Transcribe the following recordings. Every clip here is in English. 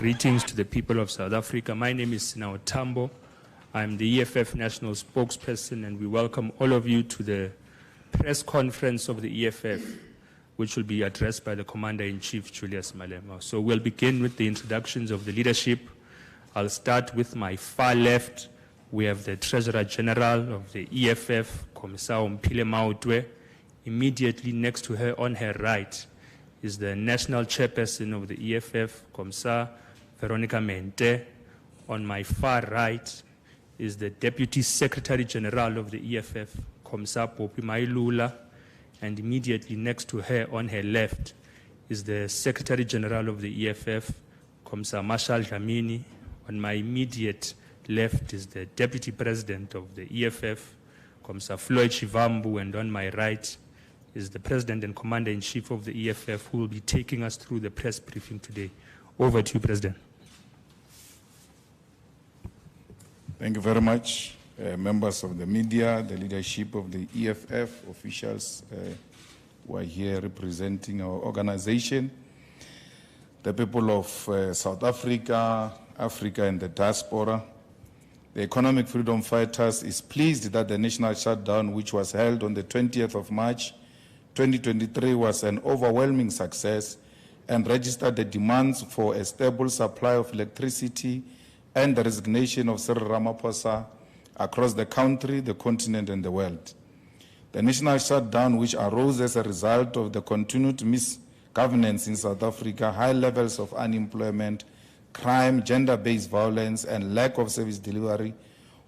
Greetings to the people of South Africa. My name is Sinao Tambo. I'm the EFF national spokesperson, and we welcome all of you to the press conference of the EFF, which will be addressed by the Commander-in-Chief, Julius Malema. So we'll begin with the introductions of the leadership. I'll start with my far left. We have the Treasurer General of the EFF, Commissar Mpile Mautwe. Immediately next to her, on her right, is the National Chairperson of the EFF, Commissar Veronica Mente. On my far right is the Deputy Secretary General of the EFF, Commissar Popi Mailula. And immediately next to her, on her left, is the Secretary General of the EFF, Commissar Marshall Dlamini. On my immediate left is the Deputy President of the EFF, Commissar Floyd Chivambu, and on my right is the President and Commander-in-Chief of the EFF, who will be taking us through the press briefing today. Over to you, President. Thank you very much, members of the media, the leadership of the EFF, officials who are here representing our organization, the people of South Africa, Africa and the diaspora. The economic freedom fighters is pleased that the national shutdown, which was held on the 20th of March 2023, was an overwhelming success and registered the demands for a stable supply of electricity and the resignation of Cyril Ramaphosa across the country, the continent, and the world. The national shutdown, which arose as a result of the continued misgovernance in South Africa, high levels of unemployment, crime, gender-based violence, and lack of service delivery,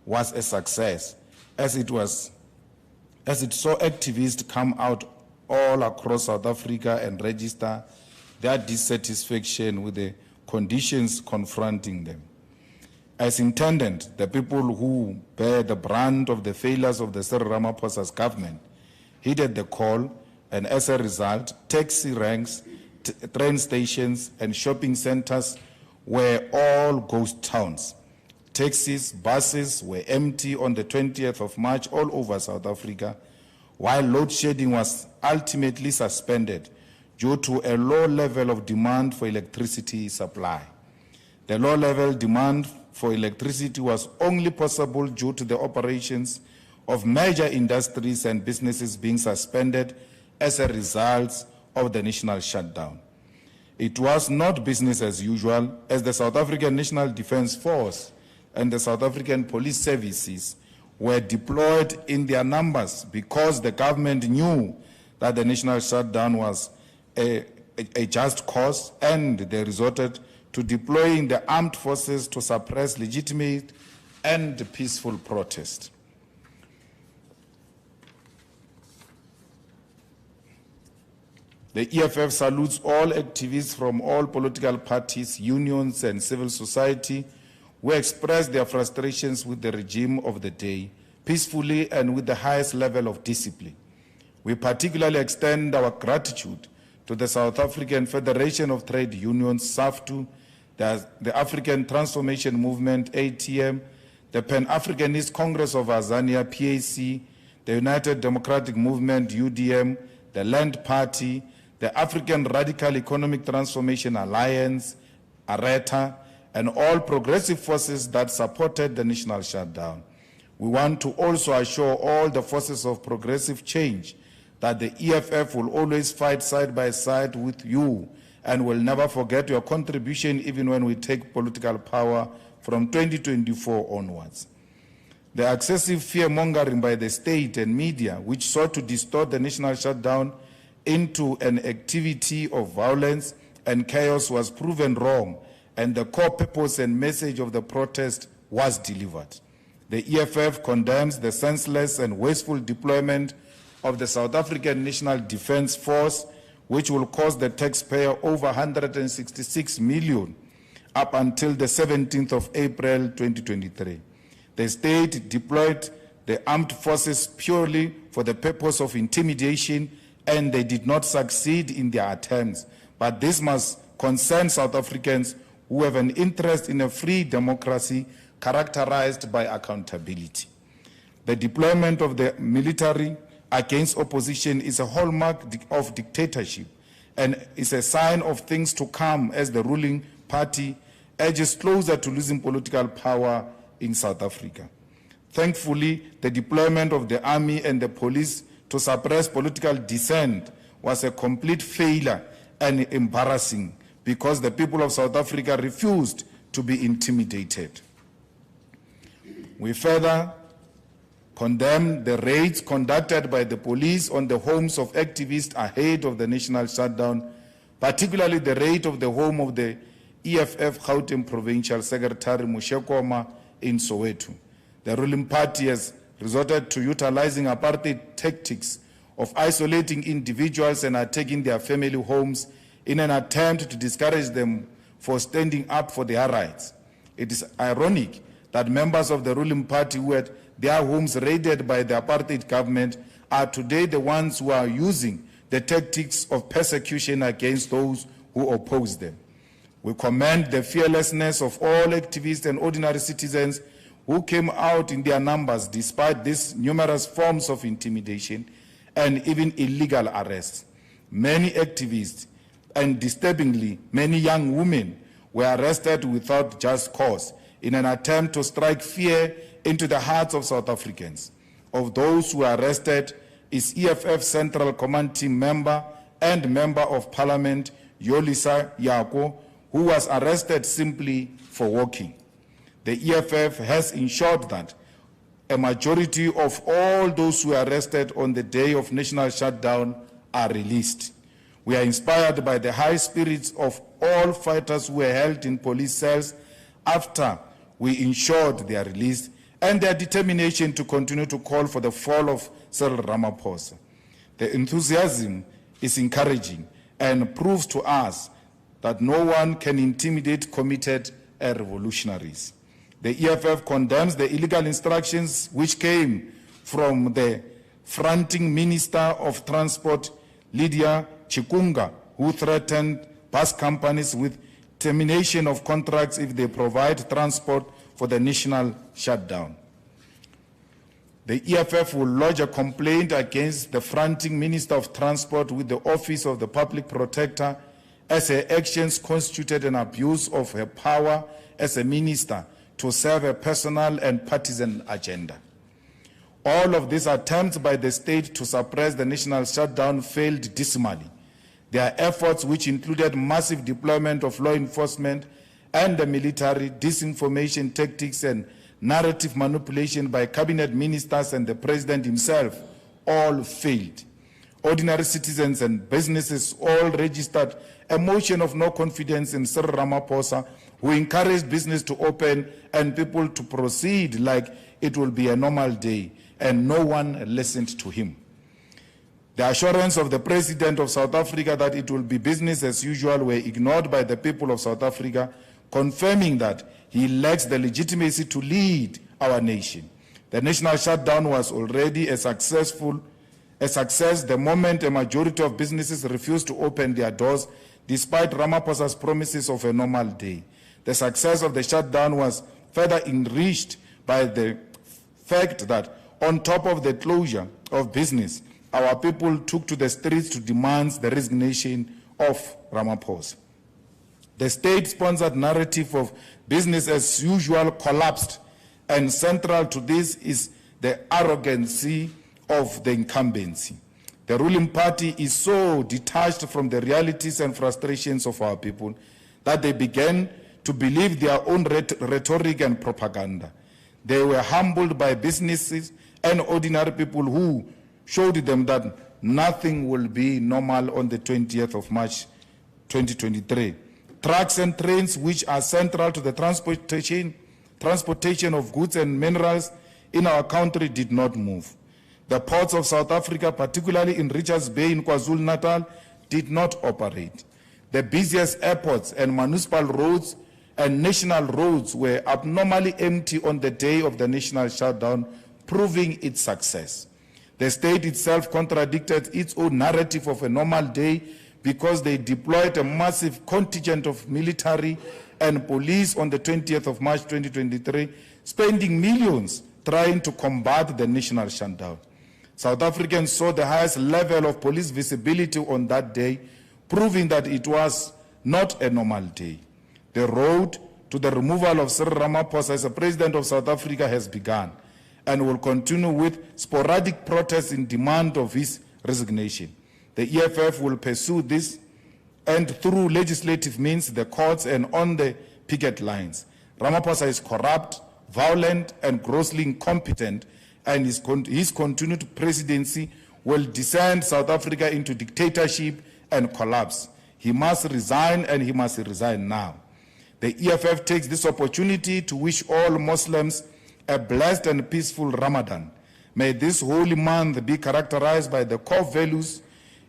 was a success, as it saw activists come out all across South Africa and register their dissatisfaction with the conditions confronting them. As intended, the people who bear the brunt of the failures of the Cyril Ramaphosa's government heeded the call, and as a result, taxi ranks, train stations, and shopping centers were all ghost towns. Taxis, buses were empty on the 20th of March all over South Africa, while load shedding was ultimately suspended due to a low level of demand for electricity supply. The low level demand for electricity was only possible due to the operations of major industries and businesses being suspended as a result of the national shutdown. It was not business as usual, as the South African National Defence Force and the South African Police Services were deployed in their numbers because the government knew that the national shutdown was a just cause, and they resorted to deploying the armed forces to suppress legitimate and peaceful protest. The EFF salutes all activists from all political parties, unions, and civil society who expressed their frustrations with the regime of the day peacefully and with the highest level of discipline. We particularly extend our gratitude to the South African Federation of Trade Unions, SAFTU, the African Transformation Movement, ATM, the Pan-Africanist Congress of Azania, PAC, the United Democratic Movement, UDM, the Land Party, the African Radical Economic Transformation Alliance, ARETA, and all progressive forces that supported the national shutdown. We want to also assure all the forces of progressive change that the EFF will always fight side by side with you and will never forget your contribution even when we take political power from 2024 onwards. The excessive fear-mongering by the state and media, which sought to distort the national shutdown into an activity of violence and chaos, was proven wrong, and the core purpose and message of the protest was delivered. The EFF condemns the senseless and wasteful deployment of the South African National Defence Force, which will cost the taxpayer over 166 million up until the 17th of April 2023. The state deployed the armed forces purely for the purpose of intimidation, and they did not succeed in their attempts. But this must concern South Africans who have an interest in a free democracy characterized by accountability. The deployment of the military against opposition is a hallmark of dictatorship and is a sign of things to come, as the ruling party edges closer to losing political power in South Africa. Thankfully, the deployment of the army and the police to suppress political dissent was a complete failure and embarrassing because the people of South Africa refused to be intimidated. We further condemn the raids conducted by the police on the homes of activists ahead of the national shutdown, particularly the raid of the home of the EFF Gauteng Provincial Secretary Mushekoma in Soweto. The ruling party has resorted to utilizing apartheid tactics of isolating individuals and attacking their family homes in an attempt to discourage them for standing up for their rights. It is ironic that members of the ruling party who had their homes raided by the apartheid government are today the ones who are using the tactics of persecution against those who oppose them. We commend the fearlessness of all activists and ordinary citizens who came out in their numbers despite these numerous forms of intimidation and even illegal arrests. Many activists and disturbingly many young women were arrested without just cause in an attempt to strike fear into the hearts of South Africans. Of those who were arrested is EFF Central Command Team member and Member of Parliament Julius, who was arrested simply for walking. The EFF has ensured that a majority of all those who were arrested on the day of national shutdown are released. We are inspired by the high spirits of all fighters who were held in police cells after we ensured their release and their determination to continue to call for the fall of Cyril Ramaphosa. The enthusiasm is encouraging and proves to us that no one can intimidate committed revolutionaries. The EFF condemns the illegal instructions which came from the fronting Minister of Transport, Lydia Chikunga, who threatened bus companies with termination of contracts if they provide transport for the national shutdown. The EFF will lodge a complaint against the fronting Minister of Transport with the Office of the Public Protector as her actions constituted an abuse of her power as a minister to serve a personal and partisan agenda. All of these attempts by the state to suppress the national shutdown failed dismally. Their efforts, which included massive deployment of law enforcement and the military, disinformation tactics and narrative manipulation by cabinet ministers and the president himself, all failed. Ordinary citizens and businesses all registered a motion of no confidence in Cyril Ramaphosa, who encouraged business to open and people to proceed like it will be a normal day, and no one listened to him. The assurance of the President of South Africa that it will be business as usual were ignored by the people of South Africa, confirming that he lacks the legitimacy to lead our nation. The national shutdown was already a success the moment a majority of businesses refused to open their doors despite Ramaphosa's promises of a normal day. The success of the shutdown was further enriched by the fact that on top of the closure of business, our people took to the streets to demand the resignation of Ramaphosa. The state-sponsored narrative of business as usual collapsed, and central to this is the arrogancy of the incumbency. The ruling party is so detached from the realities and frustrations of our people that they began to believe their own rhetoric and propaganda. They were humbled by businesses and ordinary people who showed them that nothing will be normal on the 20th of March 2023. Trucks and trains, which are central to the transportation of goods and minerals in our country, did not move. The ports of South Africa, particularly in Richards Bay in KwaZulu-Natal, did not operate. The busiest airports and municipal roads and national roads were abnormally empty on the day of the national shutdown, proving its success. The state itself contradicted its own narrative of a normal day because they deployed a massive contingent of military and police on the 20th of March 2023, spending millions trying to combat the national shutdown. South Africans saw the highest level of police visibility on that day, proving that it was not a normal day. The road to the removal of Cyril Ramaphosa as the President of South Africa has begun and will continue with sporadic protests in demand of his resignation. The EFF will pursue this and through legislative means, the courts and on the picket lines. Ramaphosa is corrupt, violent and grossly incompetent, and his continued presidency will descend South Africa into dictatorship and collapse. He must resign, and he must resign now. The EFF takes this opportunity to wish all Muslims a blessed and peaceful Ramadan. May this holy month be characterized by the core values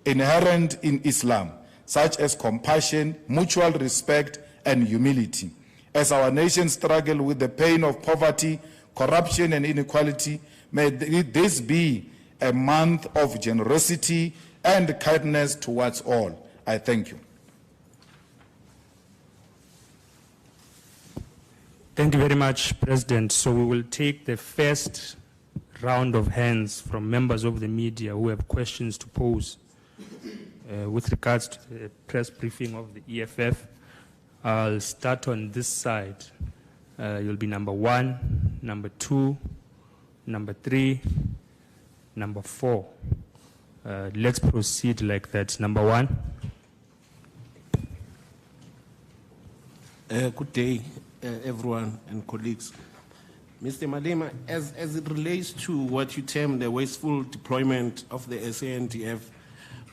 inherent in Islam, such as compassion, mutual respect, and humility. As our nation struggles with the pain of poverty, corruption, and inequality, may this be a month of generosity and kindness towards all. I thank you. Thank you very much, President. So we will take the first round of hands from members of the media who have questions to pose with regards to the press briefing of the EFF. I'll start on this side. You'll be number 1, number 2, number 3, number 4. Let's proceed like that. Number 1. Good day, everyone and colleagues. Mr. Malema, as it relates to what you term the wasteful deployment of the SANDF,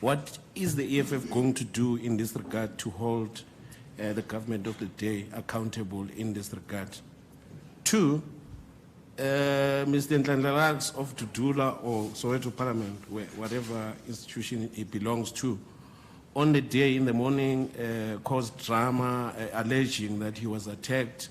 what is the EFF going to do in this regard to hold the government of the day accountable in this regard? 2, Mr. Ndlandlalax of Dudula or Soweto Parliament, whatever institution it belongs to, on the day in the morning caused drama alleging that he was attacked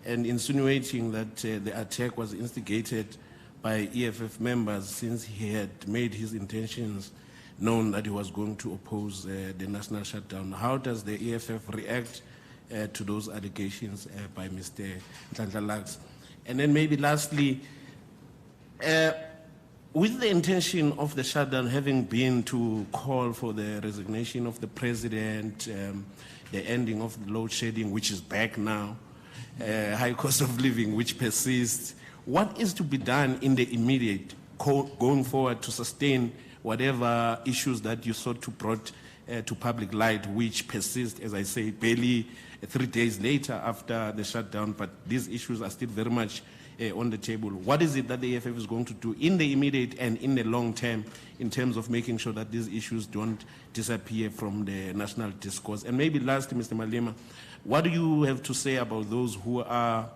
and insinuating that the attack was instigated by EFF members since he had made his intentions known that he was going to oppose the national shutdown. How does the EFF react to those allegations by Mr. Ndlandlalax? And then maybe lastly, with the intention of the shutdown having been to call for the resignation of the president, the ending of the load shedding, which is back now, high cost of living, which persists, what is to be done in the immediate going forward to sustain whatever issues that you sought to brought to public light, which persist, as I say, barely 3 days later after the shutdown, but these issues are still very much on the table. What is it that the EFF is going to do in the immediate and in the long term in terms of making sure that these issues don't disappear from the national discourse? And maybe lastly, Mr. Malema, what do you have to say about those who are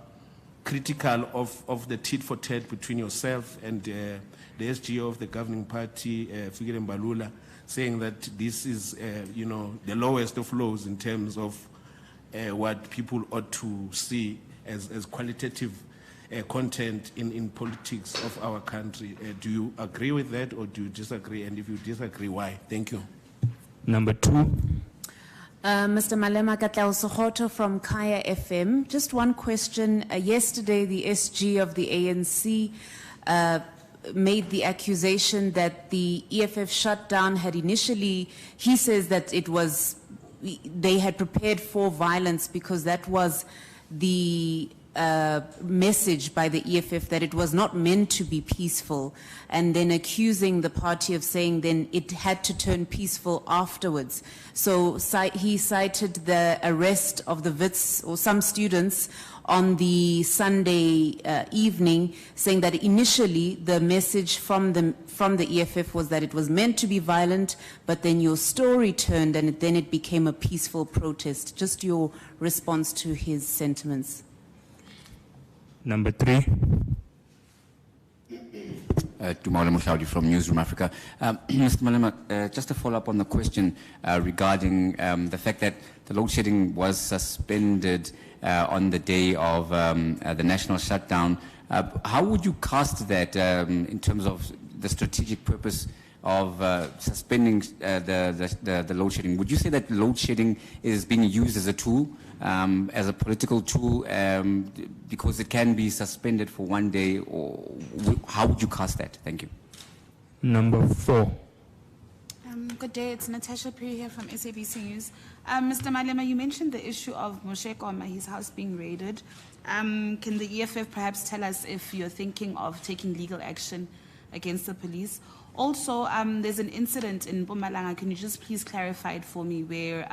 critical of the tit for tat between yourself and the SGO of the governing party, Fikile Mbalula, saying that this is, the lowest of lows in terms of what people ought to see as qualitative content in politics of our country? Do you agree with that or do you disagree? And if you disagree, why? Thank you. Number 2. Mr. Malema Katlao Sokoto from Kaya FM. Just one question. Yesterday, the SG of the ANC made the accusation that the EFF shutdown had initially, he says that it was, they had prepared for violence because that was the message by the EFF, that it was not meant to be peaceful, and then accusing the party of saying then it had to turn peaceful afterwards. So he cited the arrest of the Wits or some students on the Sunday evening, saying that initially the message from the EFF was that it was meant to be violent, but then your story turned and then it became a peaceful protest. Just your response to his sentiments. Number 3. Tumawole Mhlaudi from Newsroom Africa. Mr. Malema, just to follow up on the question regarding the fact that the load shedding was suspended on the day of the national shutdown. How would you cast that in terms of the strategic purpose of suspending the load shedding? Would you say that load shedding is being used as a tool, as a political tool, because it can be suspended for 1 day, or how would you cast that? Thank you. Number 4. Good day, it's Natasha Puri here from SABC News. Mr. Malema, you mentioned the issue of Moshe Koma, his house being raided. Can the EFF perhaps tell us if you're thinking of taking legal action against the police? Also, there's an incident in Mpumalanga. Can you just please clarify it for me, where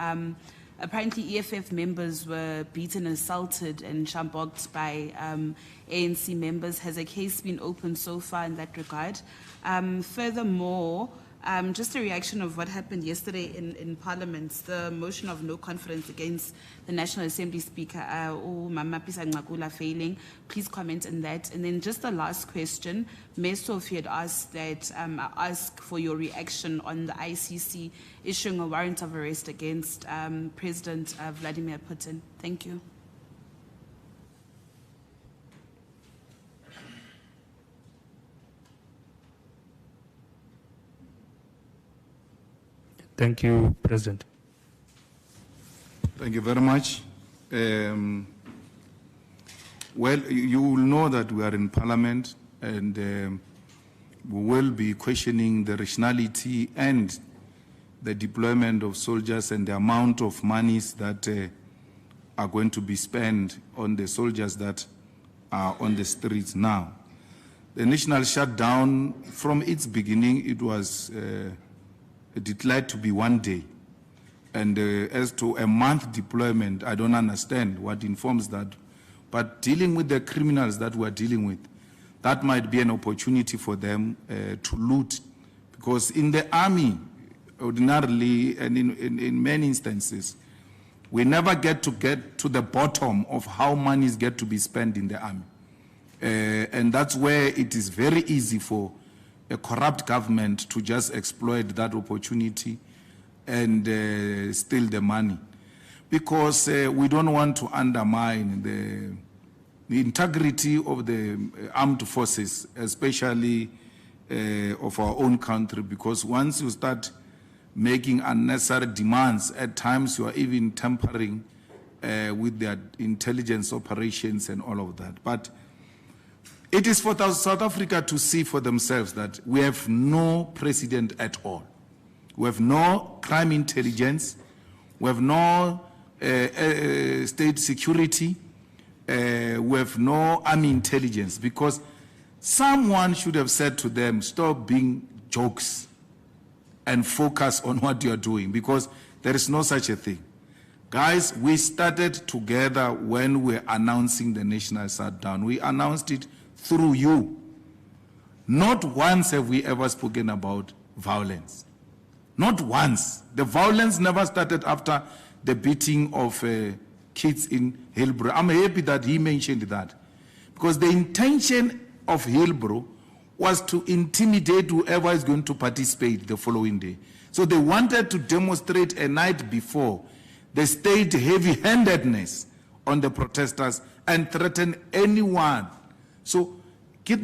apparently EFF members were beaten, assaulted and shambocked by ANC members? Has a case been opened so far in that regard? Furthermore, just a reaction of what happened yesterday in Parliament, the motion of no confidence against the National Assembly Speaker, Mama Pisa Ngakula, failing. Please comment on that. And then just the last question, Mesof had asked that I ask for your reaction on the ICC issuing a warrant of arrest against President Vladimir Putin. Thank you. Thank you, President. Thank you very much. Well, you will know that we are in Parliament, and we will be questioning the rationality and the deployment of soldiers and the amount of monies that are going to be spent on the soldiers that are on the streets now. The national shutdown, from its beginning, it was declared to be 1 day. And as to a month deployment, I don't understand what informs that. But dealing with the criminals that we're dealing with, that might be an opportunity for them to loot. Because in the army, ordinarily, and in many instances, we never get to the bottom of how monies get to be spent in the army. And that's where it is very easy for a corrupt government to just exploit that opportunity and steal the money. Because we don't want to undermine the integrity of the armed forces, especially of our own country, because once you start making unnecessary demands, at times you are even tampering with their intelligence operations and all of that. But it is for South Africa to see for themselves that we have no precedent at all. We have no crime intelligence. We have no state security. We have no army intelligence, because someone should have said to them, stop being jokes and focus on what you are doing, because there is no such a thing. Guys, we started together when we were announcing the national shutdown. We announced it through you. Not once have we ever spoken about violence. Not once. The violence never started after the beating of kids in Hillbrow. I'm happy that he mentioned that, because the intention of Hillbrow was to intimidate whoever is going to participate the following day. So they wanted to demonstrate a night before the state heavy-handedness on the protesters and threaten anyone. So, that's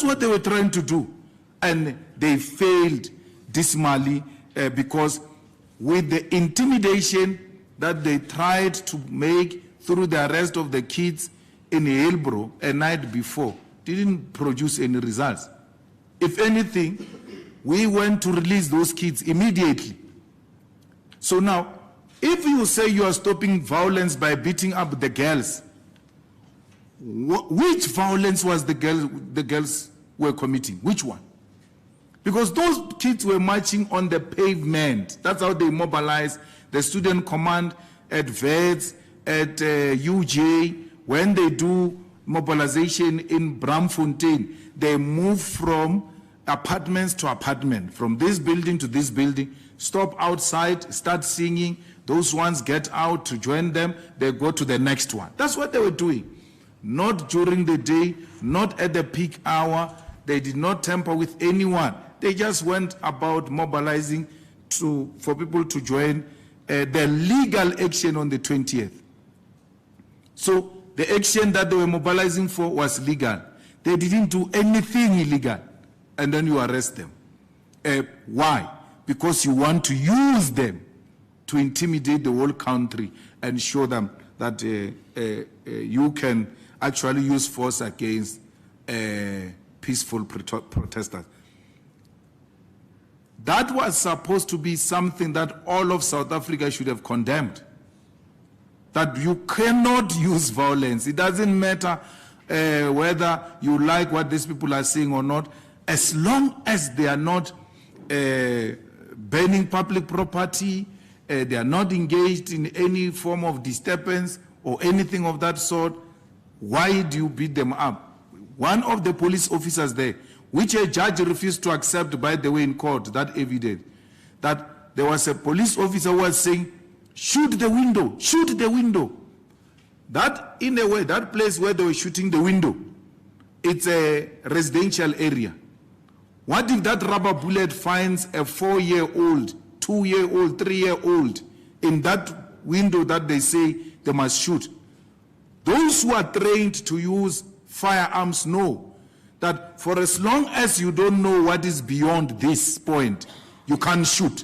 what they were trying to do. And they failed dismally because with the intimidation that they tried to make through the arrest of the kids in Hillbrow a night before, didn't produce any results. If anything, we went to release those kids immediately. So now, if you say you are stopping violence by beating up the girls, which violence was the girls were committing? Which one? Because those kids were marching on the pavement. That's how they mobilized the student command at VEDS, at UJ. When they do mobilization in Bramfontein, they move from apartments to apartment, from this building to this building, stop outside, start singing. Those ones get out to join them, they go to the next one. That's what they were doing. Not during the day, not at the peak hour. They did not tamper with anyone. They just went about mobilizing for people to join the legal action on the 20th. So the action that they were mobilizing for was legal. They didn't do anything illegal. And then you arrest them. Why? Because you want to use them to intimidate the whole country and show them that you can actually use force against peaceful protesters. That was supposed to be something that all of South Africa should have condemned. That you cannot use violence. It doesn't matter whether you like what these people are saying or not, as long as they are not burning public property, they are not engaged in any form of disturbance or anything of that sort. Why do you beat them up? One of the police officers there, which a judge refused to accept, by the way, in court, that evidence, that there was a police officer who was saying, shoot the window, shoot the window. That, in a way, that place where they were shooting the window, it's a residential area. What if that rubber bullet finds a 4-year-old, 2-year-old, 3-year-old in that window that they say they must shoot? Those who are trained to use firearms know that for as long as you don't know what is beyond this point, you can't shoot.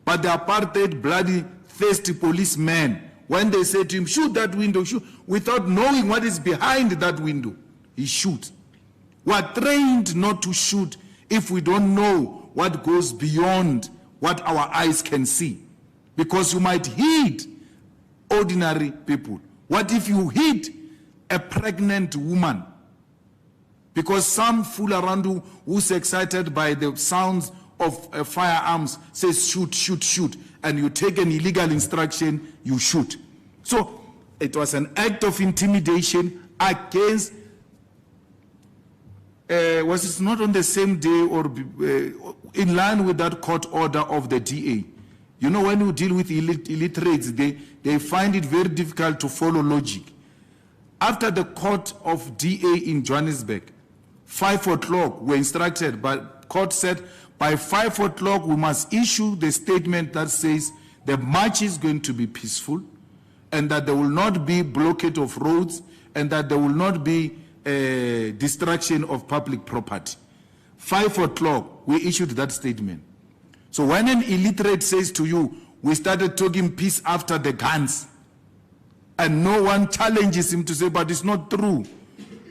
But the apartheid, bloody, thirsty policemen, when they say to him, shoot that window, shoot, without knowing what is behind that window, he shoots. We are trained not to shoot if we don't know what goes beyond what our eyes can see. Because you might hit ordinary people. What if you hit a pregnant woman? Because some fool around who's excited by the sounds of firearms says shoot, shoot, shoot, and you take an illegal instruction, you shoot. So it was an act of intimidation against, was it not on the same day or in line with that court order of the DA? You know, when you deal with illiterates, they find it very difficult to follow logic. After the court of DA in Johannesburg, 5 o'clock, we're instructed, but court said by 5 o'clock we must issue the statement that says the march is going to be peaceful and that there will not be blockade of roads and that there will not be destruction of public property. 5 o'clock, we issued that statement. So when an illiterate says to you, we started talking peace after the guns, and no one challenges him to say, but it's not true.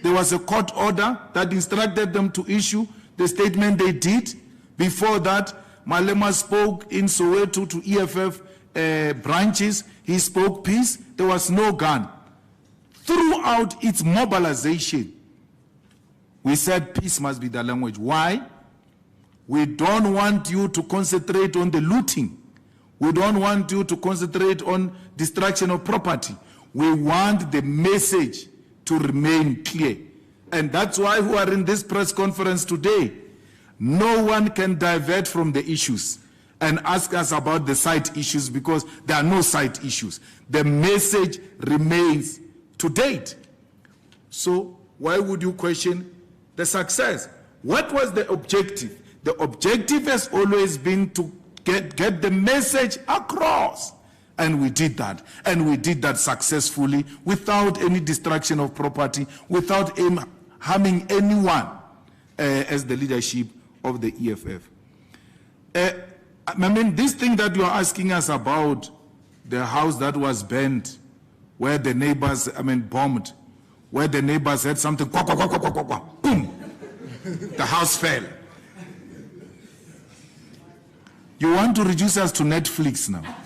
There was a court order that instructed them to issue the statement they did. Before that, Malema spoke in Soweto to EFF branches. He spoke peace. There was no gun. Throughout its mobilization, we said peace must be the language. Why? We don't want you to concentrate on the looting. We don't want you to concentrate on destruction of property. We want the message to remain clear. And that's why we are in this press conference today. No one can divert from the issues and ask us about the side issues because there are no side issues. The message remains to date. So why would you question the success? What was the objective? The objective has always been to get the message across. And we did that. And we did that successfully without any destruction of property, without harming anyone as the leadership of the EFF. I mean, this thing that you are asking us about, the house that was burned, where the neighbors, bombed, where the neighbors had something, quack, quack, quack, quack, quack, quack, boom, the house fell. You want to reduce us to Netflix now?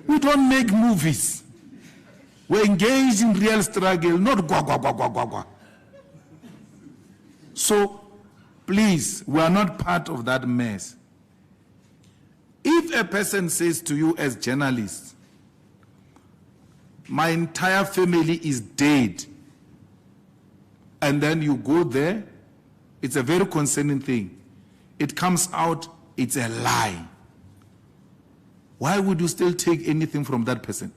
We don't make movies. We're engaged in real struggle, not gwa, gwa, gwa, gwa, gwa, gwa. So, please, we are not part of that mess. If a person says to you as journalists, my entire family is dead, and then you go there, it's a very concerning thing. It comes out, it's a lie. Why would you still take anything from that person?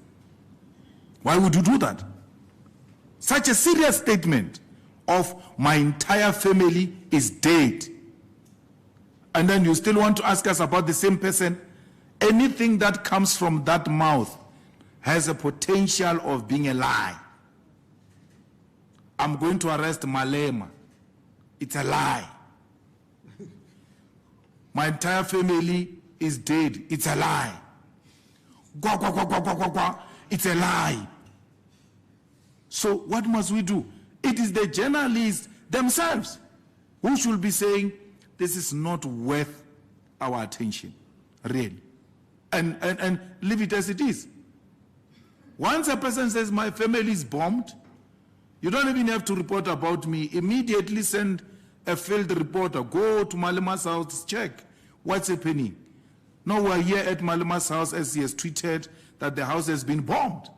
Why would you do that? Such a serious statement of my entire family is dead. And then you still want to ask us about the same person? Anything that comes from that mouth has a potential of being a lie. I'm going to arrest Malema. It's a lie. My entire family is dead. It's a lie. Gwa, gwa, gwa, gwa, gwa, gwa, gwa. It's a lie. So what must we do? It is the journalists themselves who should be saying, this is not worth our attention, really. And leave it as it is. Once a person says, my family is bombed, you don't even have to report about me. Immediately send a field reporter, go to Malema's house, check what's happening. Now we're here at Malema's house as he has tweeted that the house has been bombed.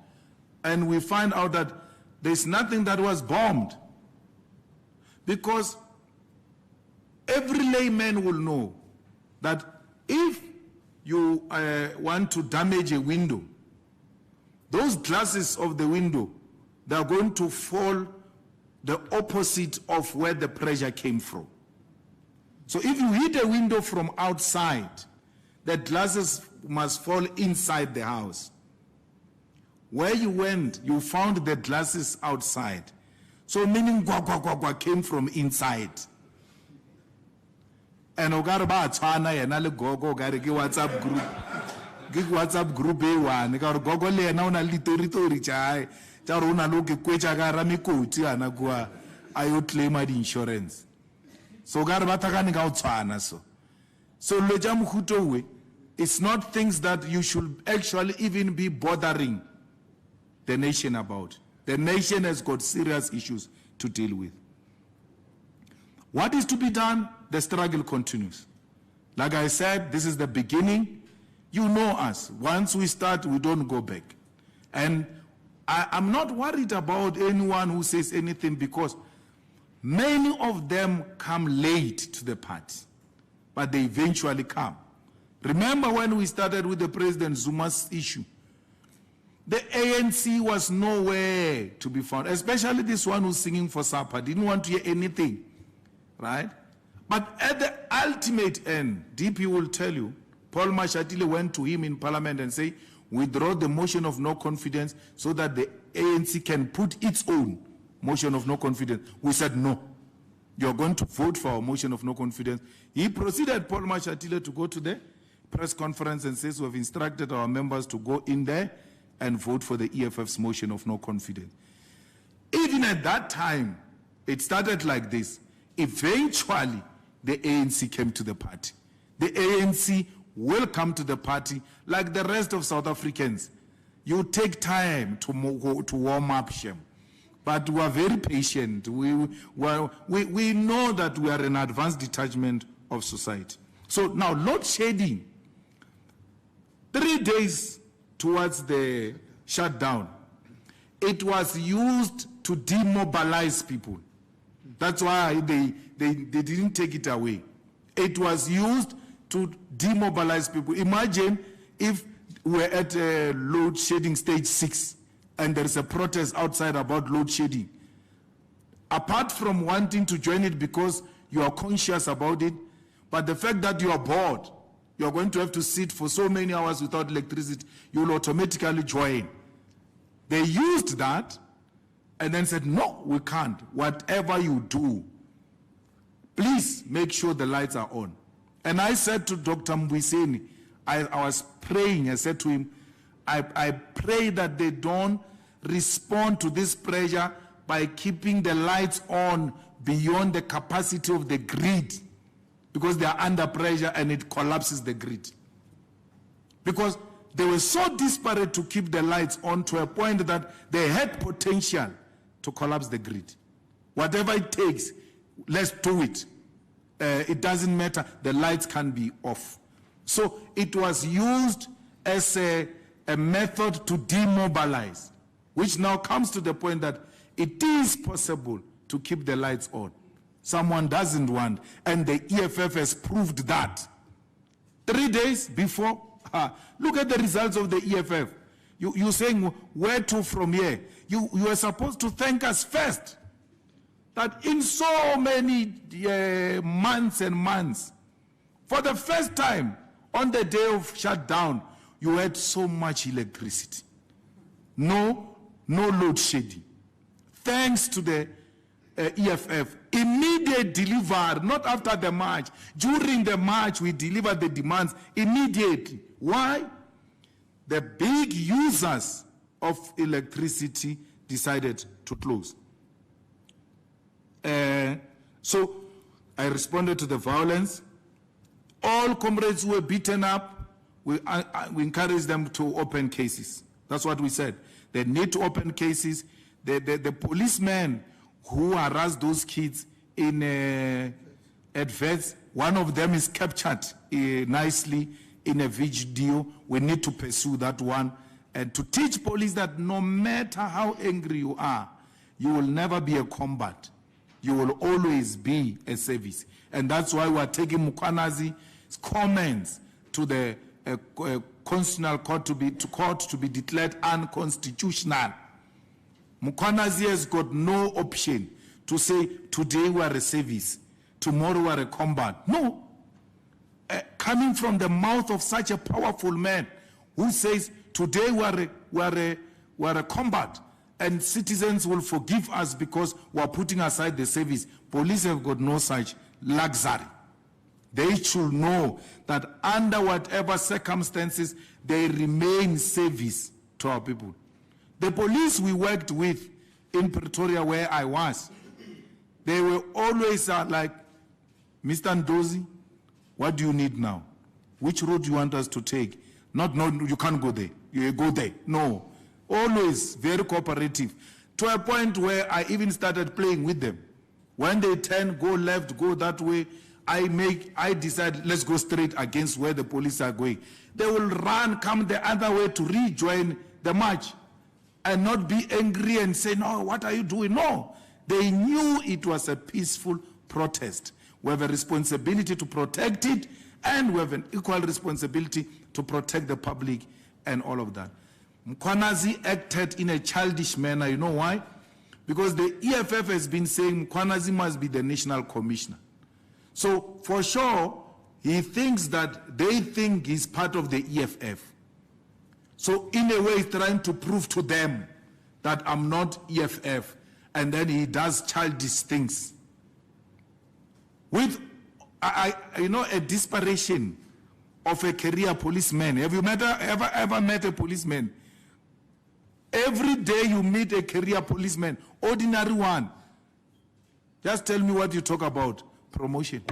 And we find out that there's nothing that was bombed. Because every layman will know that if you want to damage a window, those glasses of the window, they are going to fall the opposite of where the pressure came from. So if you hit a window from outside, the glasses must fall inside the house. Where you went, you found the glasses outside. So meaning gwa came from inside. And ogarba chana yenale gogo gari ki WhatsApp group. Ki WhatsApp group e1 ka gogo le na una litori chai. Ja rona lo ke kwecha ka rami koti ana kwa ayo claim the insurance. So garba takani ka utshwana so. So lo ja mkhuto we, it's not things that you should actually even be bothering the nation about. The nation has got serious issues to deal with. What is to be done? The struggle continues. Like I said, this is the beginning. You know us. Once we start, we don't go back. And I'm not worried about anyone who says anything because many of them come late to the party, but they eventually come. Remember when we started with the President Zuma's issue? The ANC was nowhere to be found, especially this one who's singing for Sapa, didn't want to hear anything, right? But at the ultimate end, DP will tell you, Paul Mashatile went to him in Parliament and say, withdraw the motion of no confidence so that the ANC can put its own motion of no confidence. We said, no, you're going to vote for our motion of no confidence. He proceeded, Paul Mashatile, to go to the press conference and says, we have instructed our members to go in there and vote for the EFF's motion of no confidence. Even at that time, it started like this. Eventually, the ANC came to the party. The ANC will come to the party like the rest of South Africans. You take time to warm up, Shem. But we are very patient. We know that we are an advanced detachment of society. So now, load shedding. 3 days towards the shutdown, it was used to demobilize people. That's why they didn't take it away. It was used to demobilize people. Imagine if we're at load shedding stage 6 and there's a protest outside about load shedding. Apart from wanting to join it because you are conscious about it, but the fact that you are bored, you're going to have to sit for so many hours without electricity, you'll automatically join. They used that and then said, no, we can't. Whatever you do, please make sure the lights are on. And I said to Dr. Mbwiseni, I was praying, I said to him, I pray that they don't respond to this pressure by keeping the lights on beyond the capacity of the grid, because they are under pressure and it collapses the grid. Because they were so desperate to keep the lights on to a point that they had potential to collapse the grid. Whatever it takes, let's do it. It doesn't matter, the lights can be off. So it was used as a method to demobilize, which now comes to the point that it is possible to keep the lights on. Someone doesn't want, and the EFF has proved that. 3 days before, look at the results of the EFF. You're saying, where to from here? You are supposed to thank us first. That in so many months and months, for the first time, on the day of shutdown, you had so much electricity. No load shedding. Thanks to the EFF. Immediate delivery, not after the march. During the march, we delivered the demands immediately. Why? The big users of electricity decided to close. So I responded to the violence. All comrades who were beaten up, we encourage them to open cases. That's what we said. They need to open cases. The policemen who harassed those kids in at Vets, one of them is captured nicely in a video. We need to pursue that one and to teach police that no matter how angry you are, you will never be a combat. You will always be a service. And that's why we are taking Mukwanazi's comments to the constitutional court to be declared unconstitutional. Mukwanazi has got no option to say today we are a service, tomorrow we are a combat. No. Coming from the mouth of such a powerful man who says today we are a combat and citizens will forgive us because we are putting aside the service. Police have got no such luxury. They should know that under whatever circumstances, they remain service to our people. The police we worked with in Pretoria, where I was, they were always like, Mr. Ndozi, what do you need now? Which road do you want us to take? Not, no, you can't go there. You go there. No. Always very cooperative. To a point where I even started playing with them. When they turn, go left, go that way, I decide, let's go straight against where the police are going. They will run, come the other way to rejoin the march and not be angry and say, no, what are you doing? No. They knew it was a peaceful protest. We have a responsibility to protect it, and we have an equal responsibility to protect the public and all of that. Mukwanazi acted in a childish manner. You know why? Because the EFF has been saying Mukwanazi must be the national commissioner. So for sure, he thinks that they think he's part of the EFF. So in a way, he's trying to prove to them that I'm not EFF. And then he does childish things. With, a desperation of a career policeman. Have you ever met a policeman? Every day you meet a career policeman, ordinary one. Just tell me what you talk about. Promotion.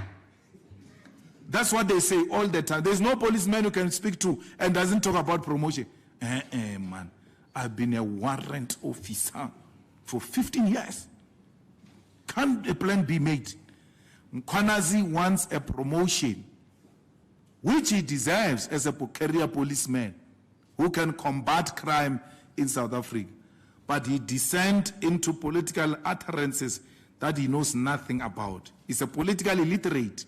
That's what they say all the time. There's no policeman you can speak to and doesn't talk about promotion. Man, I've been a warrant officer for 15 years. Can't a plan be made? Mukwanazi wants a promotion, which he deserves as a career policeman who can combat crime in South Africa. But he descends into political utterances that he knows nothing about. He's a political illiterate,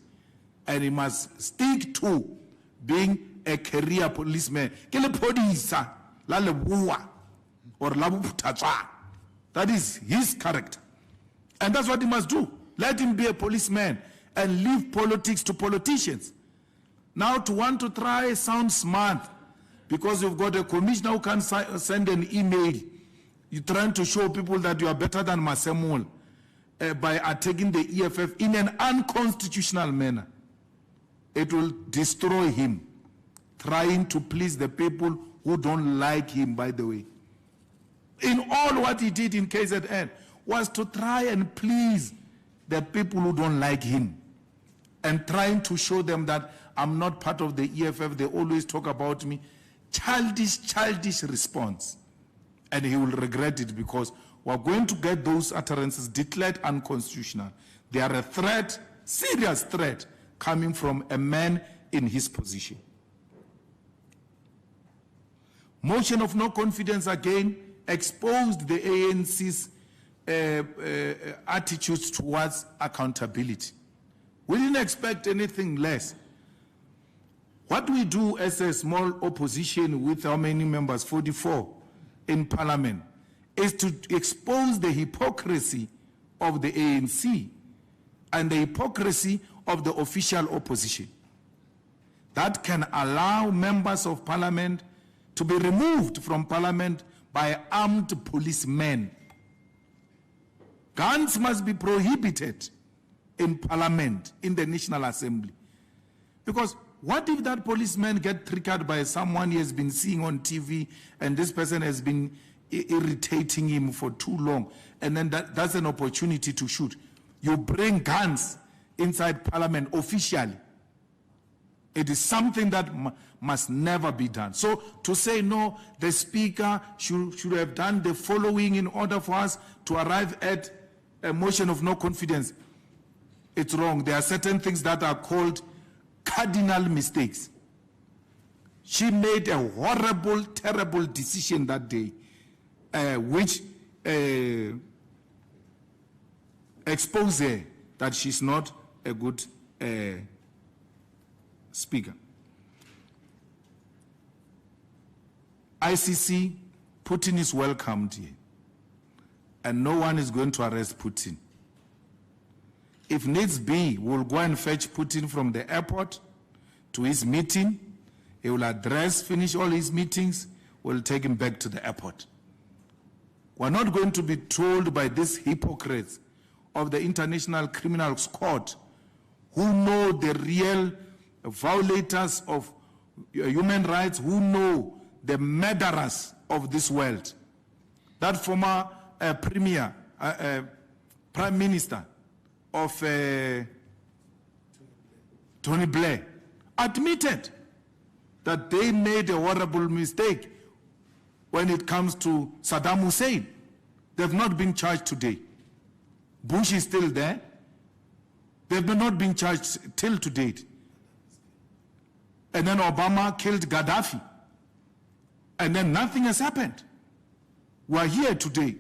and he must stick to being a career policeman. That is his character. And that's what he must do. Let him be a policeman and leave politics to politicians. Now to want to try sound smart because you've got a commissioner who can send an email. You're trying to show people that you are better than Masemul by attacking the EFF in an unconstitutional manner. It will destroy him, trying to please the people who don't like him, by the way. In all what he did in KZN was to try and please the people who don't like him and trying to show them that I'm not part of the EFF. They always talk about me. Childish response. And he will regret it because we're going to get those utterances declared unconstitutional. They are a threat, serious threat, coming from a man in his position. Motion of no confidence again exposed the ANC's attitudes towards accountability. We didn't expect anything less. What we do as a small opposition with how many members, 44 in parliament, is to expose the hypocrisy of the ANC and the hypocrisy of the official opposition. That can allow members of parliament to be removed from parliament by armed policemen. Guns must be prohibited in parliament, in the National Assembly. Because what if that policeman gets triggered by someone he has been seeing on TV and this person has been irritating him for too long, and then that's an opportunity to shoot. You bring guns inside Parliament officially. It is something that must never be done. So to say no, the Speaker should have done the following in order for us to arrive at a motion of no confidence, it's wrong. There are certain things that are called cardinal mistakes. She made a horrible, terrible decision that day, which exposed her that she's not a good speaker. ICC, Putin is welcomed here, and no one is going to arrest Putin. If needs be, we'll go and fetch Putin from the airport to his meeting. He will finish all his meetings, we'll take him back to the airport. We're not going to be told by these hypocrites of the International Criminal Court who know the real violators of human rights, who know the murderers of this world. That former Prime Minister of Tony Blair admitted that they made a horrible mistake when it comes to Saddam Hussein. They've not been charged today. Bush is still there. They've not been charged till to date. And then Obama killed Gaddafi. And then nothing has happened. We're here today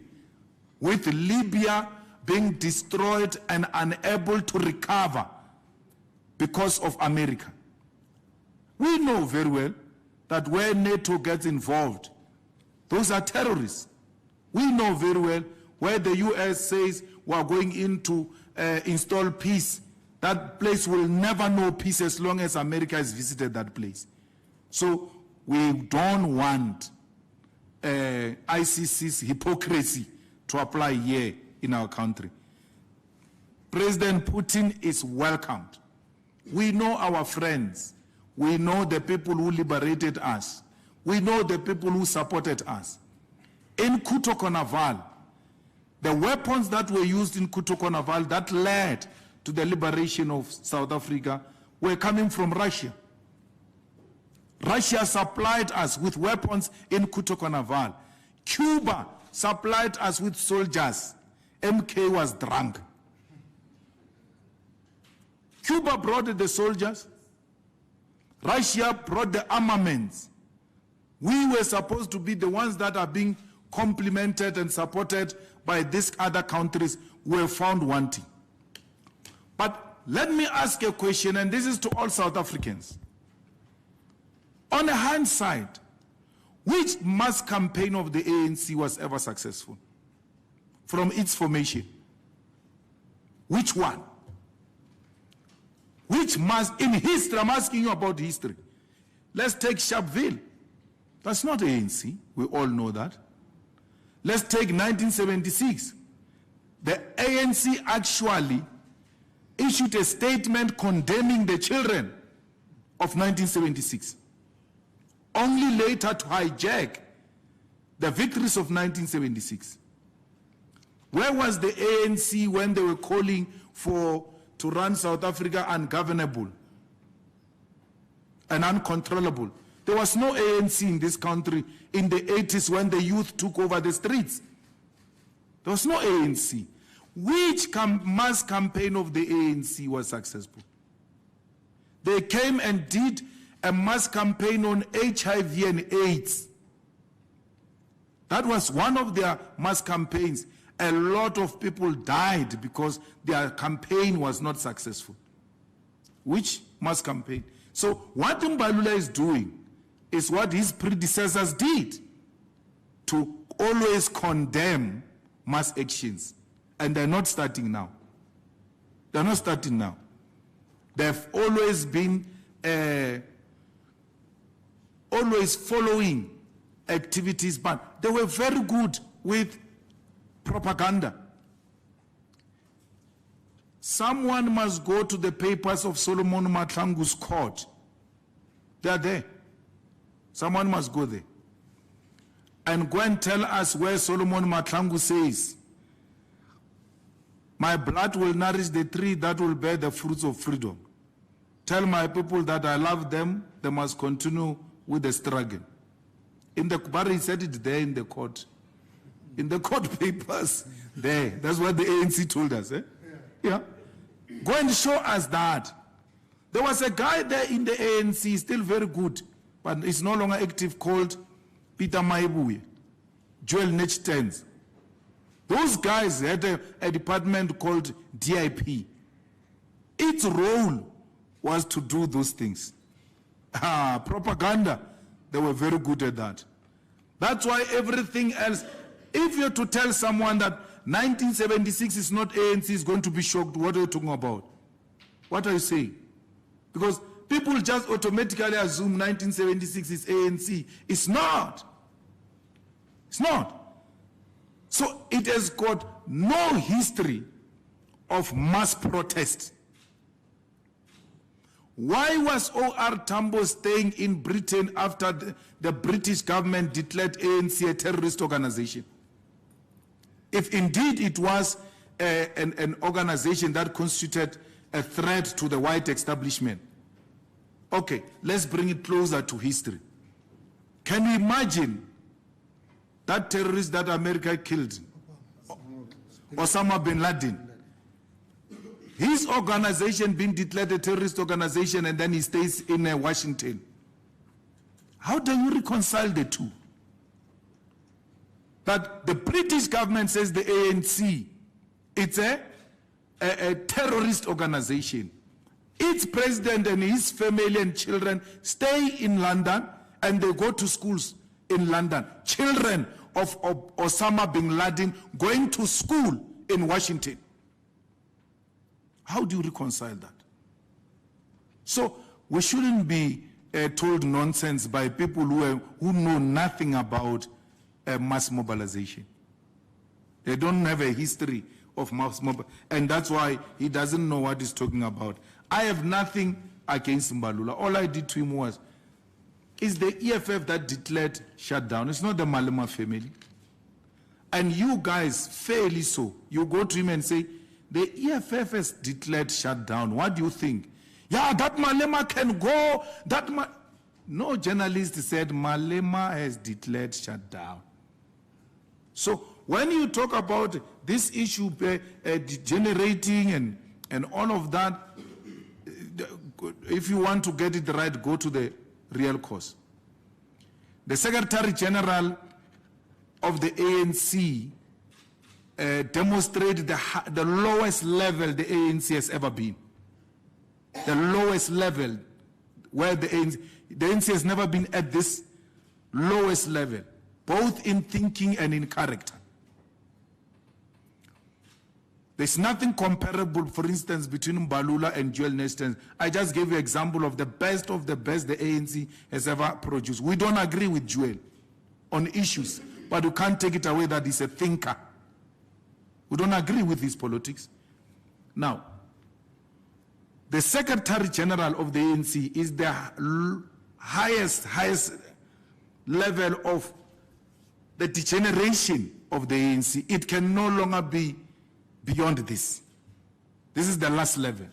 with Libya being destroyed and unable to recover because of America. We know very well that where NATO gets involved, those are terrorists. We know very well where the US says we're going in to install peace, that place will never know peace as long as America has visited that place. So we don't want ICC's hypocrisy to apply here in our country. President Putin is welcomed. We know our friends. We know the people who liberated us. We know the people who supported us. In Kutokonaval, the weapons that were used in Kutokonaval that led to the liberation of South Africa were coming from Russia. Russia supplied us with weapons in Kutokonaval. Cuba supplied us with soldiers. MK was drunk. Cuba brought the soldiers. Russia brought the armaments. We were supposed to be the ones that are being complimented and supported by these other countries who were found wanting. But let me ask a question, and this is to all South Africans. On a hindsight, which mass campaign of the ANC was ever successful from its formation? Which one? Which mass in history? I'm asking you about history. Let's take Sharpeville. That's not ANC. We all know that. Let's take 1976. The ANC actually issued a statement condemning the children of 1976, only later to hijack the victories of 1976. Where was the ANC when they were calling to run South Africa ungovernable and uncontrollable? There was no ANC in this country in the 80s when the youth took over the streets. There was no ANC. Which mass campaign of the ANC was successful? They came and did a mass campaign on HIV and AIDS. That was one of their mass campaigns. A lot of people died because their campaign was not successful. Which mass campaign? So what Mbalula is doing is what his predecessors did, to always condemn mass actions. And they're not starting now. They're not starting now. They've always been always following activities, but they were very good with propaganda. Someone must go to the papers of Solomon Mahlangu's court. They are there. Someone must go there. and go and tell us where Solomon Mahlangu says, my blood will nourish the tree that will bear the fruits of freedom. Tell my people that I love them, they must continue with the struggle. In the but he said it there in the court. In the court papers, there. That's what the ANC told us. Yeah. Go and show us that. There was a guy there in the ANC, still very good, but he's no longer active, called Peter Maibuye, Joel Nechtens. Those guys had a department called DIP. Its role was to do those things. Propaganda, they were very good at that. That's why everything else, if you're to tell someone that 1976 is not ANC, is going to be shocked, what are you talking about? What are you saying? Because people just automatically assume 1976 is ANC. It's not. It's not. So it has got no history of mass protest. Why was O.R. Tambo staying in Britain after the British government declared ANC a terrorist organization? If indeed it was an organization that constituted a threat to the white establishment. Okay, let's bring it closer to history. Can you imagine that terrorist that America killed, Osama bin Laden? His organization being declared a terrorist organization, and then he stays in Washington. How do you reconcile the two? That the British government says the ANC, it's a terrorist organization. Its president and his family and children stay in London, and they go to schools in London. Children of Osama bin Laden going to school in Washington. How do you reconcile that? So we shouldn't be told nonsense by people who know nothing about mass mobilization. They don't have a history of mass mobilization, and that's why he doesn't know what he's talking about. I have nothing against Mbalula. All I did to him was, it's the EFF that declared shutdown. It's not the Malema family. And you guys, fairly so, you go to him and say, the EFF has declared shutdown. What do you think? Yeah, that Malema can go. No journalist said Malema has declared shutdown. So when you talk about this issue degenerating and all of that, if you want to get it right, go to the real cause. The Secretary General of the ANC demonstrated the lowest level the ANC has ever been. The lowest level where the ANC has never been at this lowest level, both in thinking and in character. There's nothing comparable, for instance, between Mbalula and Joel Nechtens. I just gave you an example of the best the ANC has ever produced. We don't agree with Joel on issues, but you can't take it away that he's a thinker. We don't agree with his politics. Now, the Secretary General of the ANC is the highest level of the degeneration of the ANC. It can no longer be beyond this. This is the last level.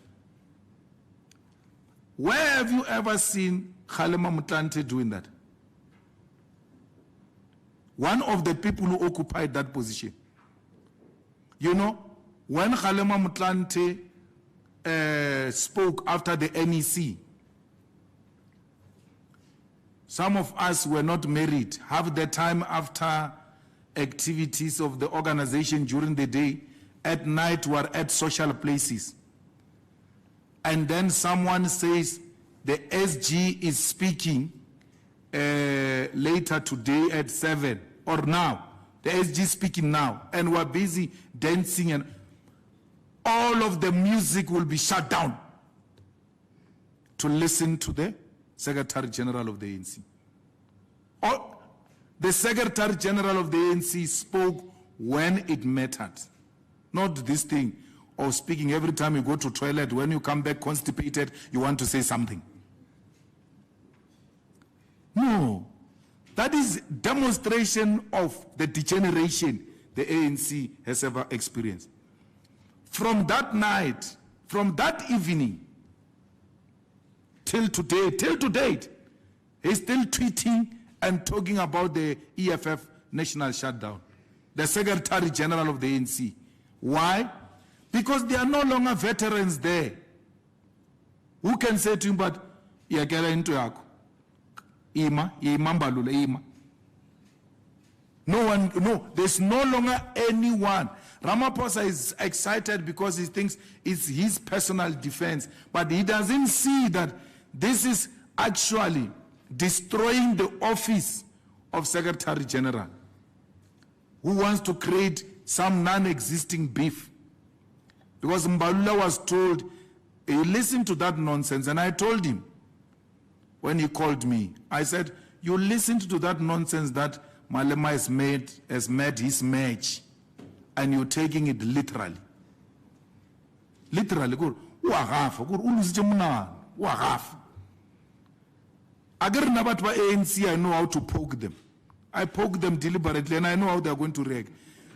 Where have you ever seen Kgalema Motlanthe doing that? One of the people who occupied that position. You know, when Kgalema Motlanthe spoke after the NEC, some of us were not married. Half the time after activities of the organization during the day, at night were at social places. And then someone says the SG is speaking later today at 7 or now. The SG speaking now, and we're busy dancing, and all of the music will be shut down to listen to the Secretary General of the ANC. The Secretary General of the ANC spoke when it mattered. Not this thing of speaking every time you go to toilet, when you come back constipated, you want to say something. No. That is demonstration of the degeneration the ANC has ever experienced. From that night, from that evening, till today, till to date, he's still tweeting and talking about the EFF national shutdown, the Secretary General of the ANC. Why? Because there are no longer veterans there who can say to him, but iyakela into yakho. Ima Mbalula, Ima. No one, no, there's no longer anyone. Ramaphosa is excited because he thinks it's his personal defense, but he doesn't see that this is actually destroying the office of Secretary General, who wants to create some non-existing beef. Because Mbalula was told, he listened to that nonsense, and I told him, when he called me, I said, you listened to that nonsense that Malema has made his match, and you're taking it literally. Literally, I know how to poke them. I poke them deliberately, and I know how they're going to react.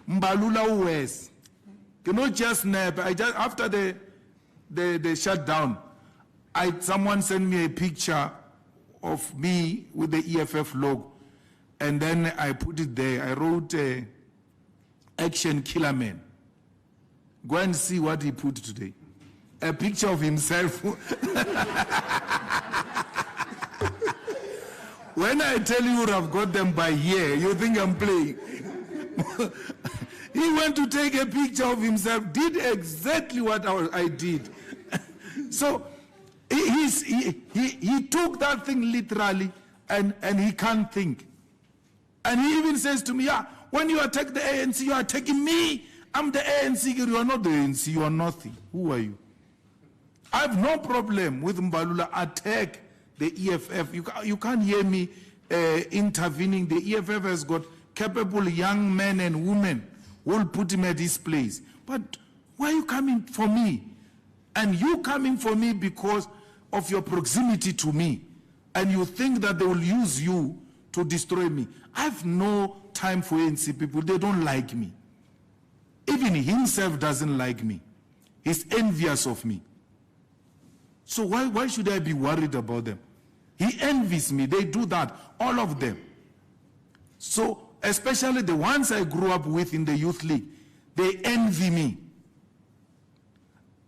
Mbalula West, you know, just snap. After the shutdown, someone sent me a picture of me with the EFF logo, and then I put it there. I wrote Action Killer Man. Go and see what he put today. A picture of himself. When I tell you I've got them by here, you think I'm playing. He went to take a picture of himself, did exactly what I did. So he took that thing literally, and he can't think. And he even says to me, yeah, when you attack the ANC, you are attacking me. I'm the ANC. You are not the ANC. You are nothing. Who are you? I have no problem with Mbalula attack the EFF. You can't hear me intervening. The EFF has got capable young men and women who will put him at his place. But why are you coming for me? And you coming for me because of your proximity to me, and you think that they will use you to destroy me. I have no time for ANC people. They don't like me. Even himself doesn't like me. He's envious of me. So why should I be worried about them? He envies me. They do that, all of them. So especially the ones I grew up with in the youth league, they envy me.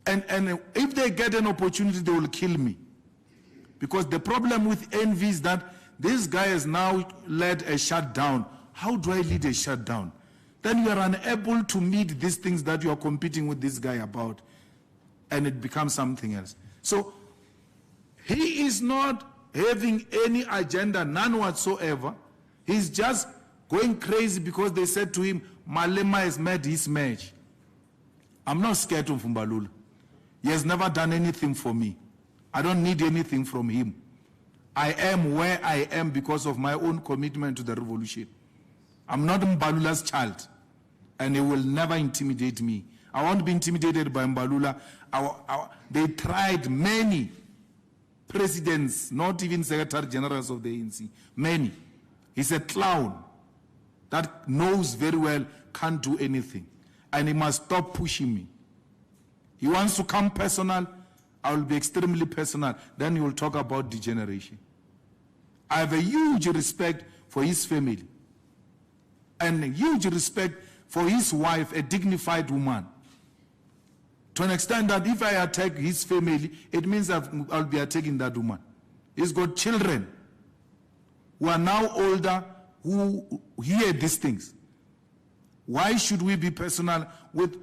And if they get an opportunity, they will kill me. Because the problem with envy is that this guy has now led a shutdown. How do I lead a shutdown? Then you are unable to meet these things that you are competing with this guy about, and it becomes something else. So he is not having any agenda, none whatsoever. He's just going crazy because they said to him, Malema has made his match. I'm not scared of Mbalula. He has never done anything for me. I don't need anything from him. I am where I am because of my own commitment to the revolution. I'm not Mbalula's child, and he will never intimidate me. I won't be intimidated by Mbalula. They tried many presidents, not even secretary generals of the ANC, many. He's a clown that knows very well can't do anything, and he must stop pushing me. He wants to come personal, I will be extremely personal. Then he will talk about degeneration. I have a huge respect for his family, and a huge respect for his wife, a dignified woman. To an extent that if I attack his family, it means I'll be attacking that woman. He's got children who are now older, who hear these things. Why should we be personal with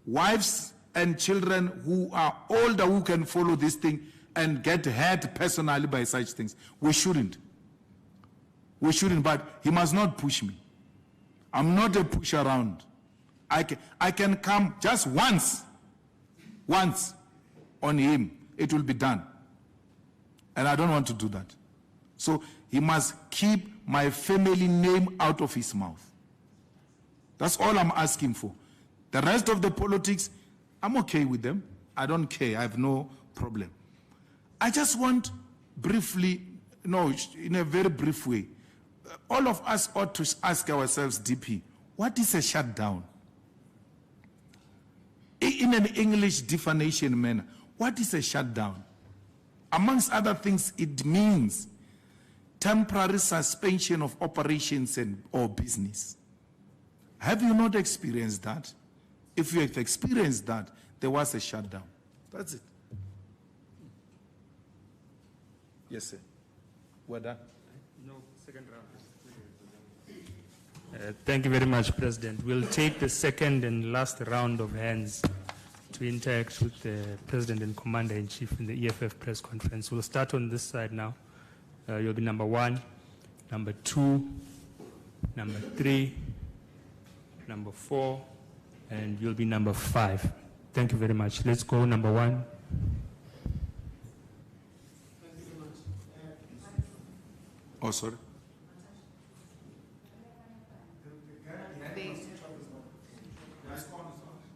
wives and children who are older, who can follow this thing and get hurt personally by such things? We shouldn't. We shouldn't, but he must not push me. I'm not a push around. I can come just once on him, it will be done. And I don't want to do that. So he must keep my family name out of his mouth. That's all I'm asking for. The rest of the politics, I'm okay with them. I don't care. I have no problem. I just want briefly, no, in a very brief way, all of us ought to ask ourselves, DP, what is a shutdown? In an English definition manner, what is a shutdown? Amongst other things, it means temporary suspension of operations or business. Have you not experienced that? If you have experienced that, there was a shutdown. That's it. Yes, sir. Well done. No, second round. Thank you very much, President. We'll take the second and last round of hands to interact with the President and Commander-in-Chief in the EFF press conference. We'll start on this side now. You'll be number 1, number 2, number 3, number 4, and you'll be number 5. Thank you very much. Let's go number 1. Oh, sorry.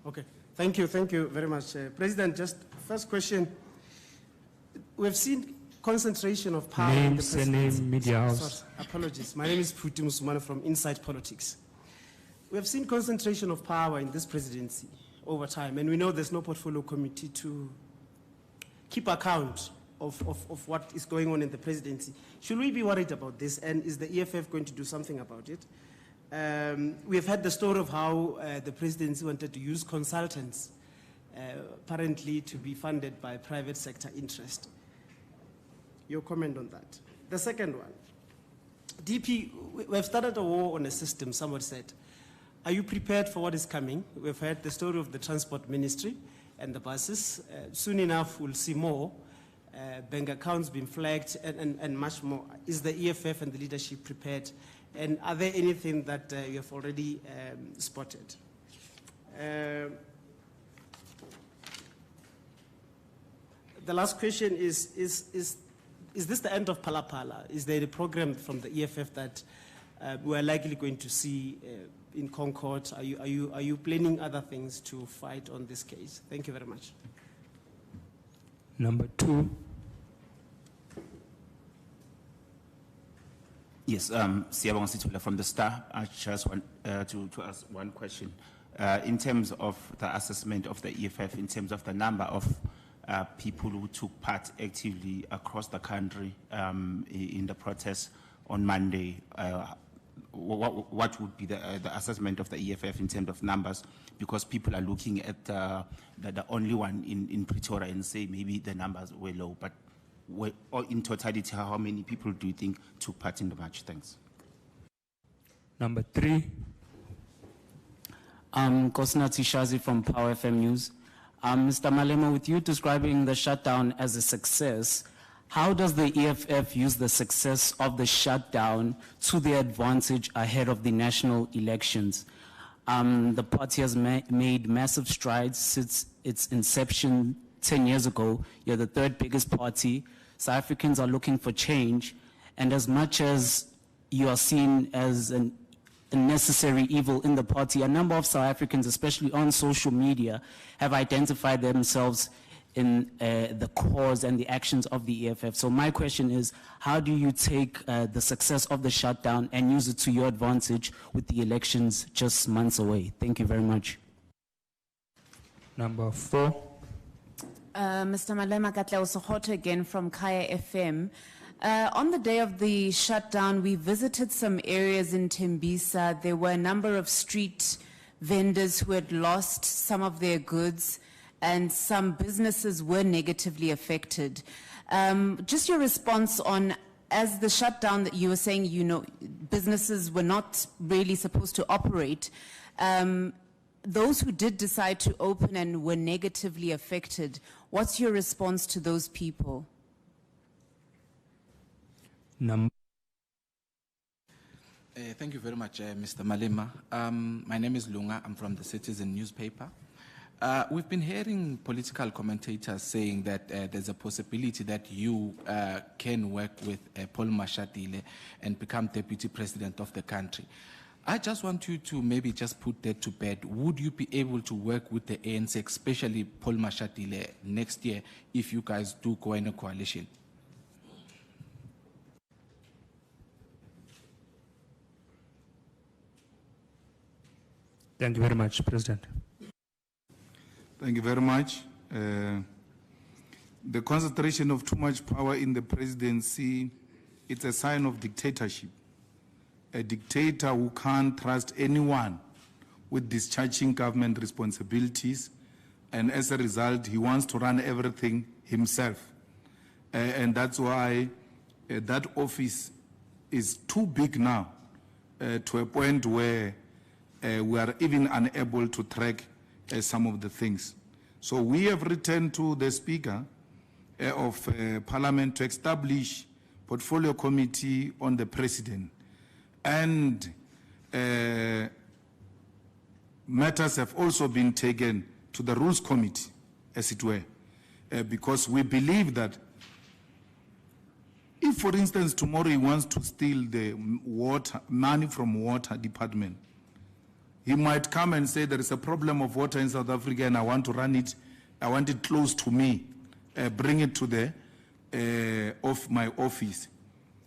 Okay, thank you very much. President, just first question. We've seen concentration of power in Name, the surname, presidency. media house. Sorry, apologies. My name is Puti Musumana from Inside Politics. We have seen concentration of power in this presidency over time, and we know there's no portfolio committee to keep account of what is going on in the presidency. Should we be worried about this, and is the EFF going to do something about it? We have had the story of how the presidency wanted to use consultants, apparently to be funded by private sector interest. Your comment on that. The second one, DP, we have started a war on a system, someone said. Are you prepared for what is coming? We've heard the story of the transport ministry and the buses. Soon enough, we'll see more. Bank accounts being flagged and much more. Is the EFF and the leadership prepared? And are there anything that you have already spotted? The last question is this the end of Palapala? Is there a program from the EFF that we're likely going to see in Concord? Are you planning other things to fight on this case? Thank you very much. Number 2. Yes, Siyabonga Sithole from the Star. I just want to ask one question. In terms of the assessment of the EFF, in terms of the number of people who took part actively across the country in the protests on Monday, what would be the assessment of the EFF in terms of numbers? Because people are looking at the only one in Pretoria and say maybe the numbers were low, but in totality, how many people do you think took part in the march? Thanks. Number 3. Kosinathi Shazi from Power FM News. Mr. Malema, with you describing the shutdown as a success, how does the EFF use the success of the shutdown to their advantage ahead of the national elections? The party has made massive strides since its inception 10 years ago. You're the 3rd biggest party. South Africans are looking for change. And as much as you are seen as a necessary evil in the party, a number of South Africans, especially on social media, have identified themselves in the cause and the actions of the EFF. So my question is, how do you take the success of the shutdown and use it to your advantage with the elections just months away? Thank you very much. Number 4. Mr. Malema Katleosohoto again from Kaya FM. On the day of the shutdown, we visited some areas in Tembisa. There were a number of street vendors who had lost some of their goods, and some businesses were negatively affected. Just your response on, as the shutdown that you were saying, businesses were not really supposed to operate. Those who did decide to open and were negatively affected, what's your response to those people? Thank you very much, Mr. Malema. My name is Lunga. I'm from the Citizen newspaper. We've been hearing political commentators saying that there's a possibility that you can work with Paul Mashatile and become deputy president of the country. I just want you to maybe just put that to bed. Would you be able to work with the ANC, especially Paul Mashatile, next year if you guys do go in a coalition? Thank you very much, President. Thank you very much. The concentration of too much power in the presidency, it's a sign of dictatorship. A dictator who can't trust anyone with discharging government responsibilities, and as a result, he wants to run everything himself. And that's why that office is too big now to a point where we are even unable to track some of the things. So we have written to the Speaker of Parliament to establish portfolio committee on the President. And matters have also been taken to the Rules Committee, as it were, because we believe that if, for instance, tomorrow he wants to steal the money from water department, he might come and say there is a problem of water in South Africa and I want to run it, I want it close to me, bring it to the of my office.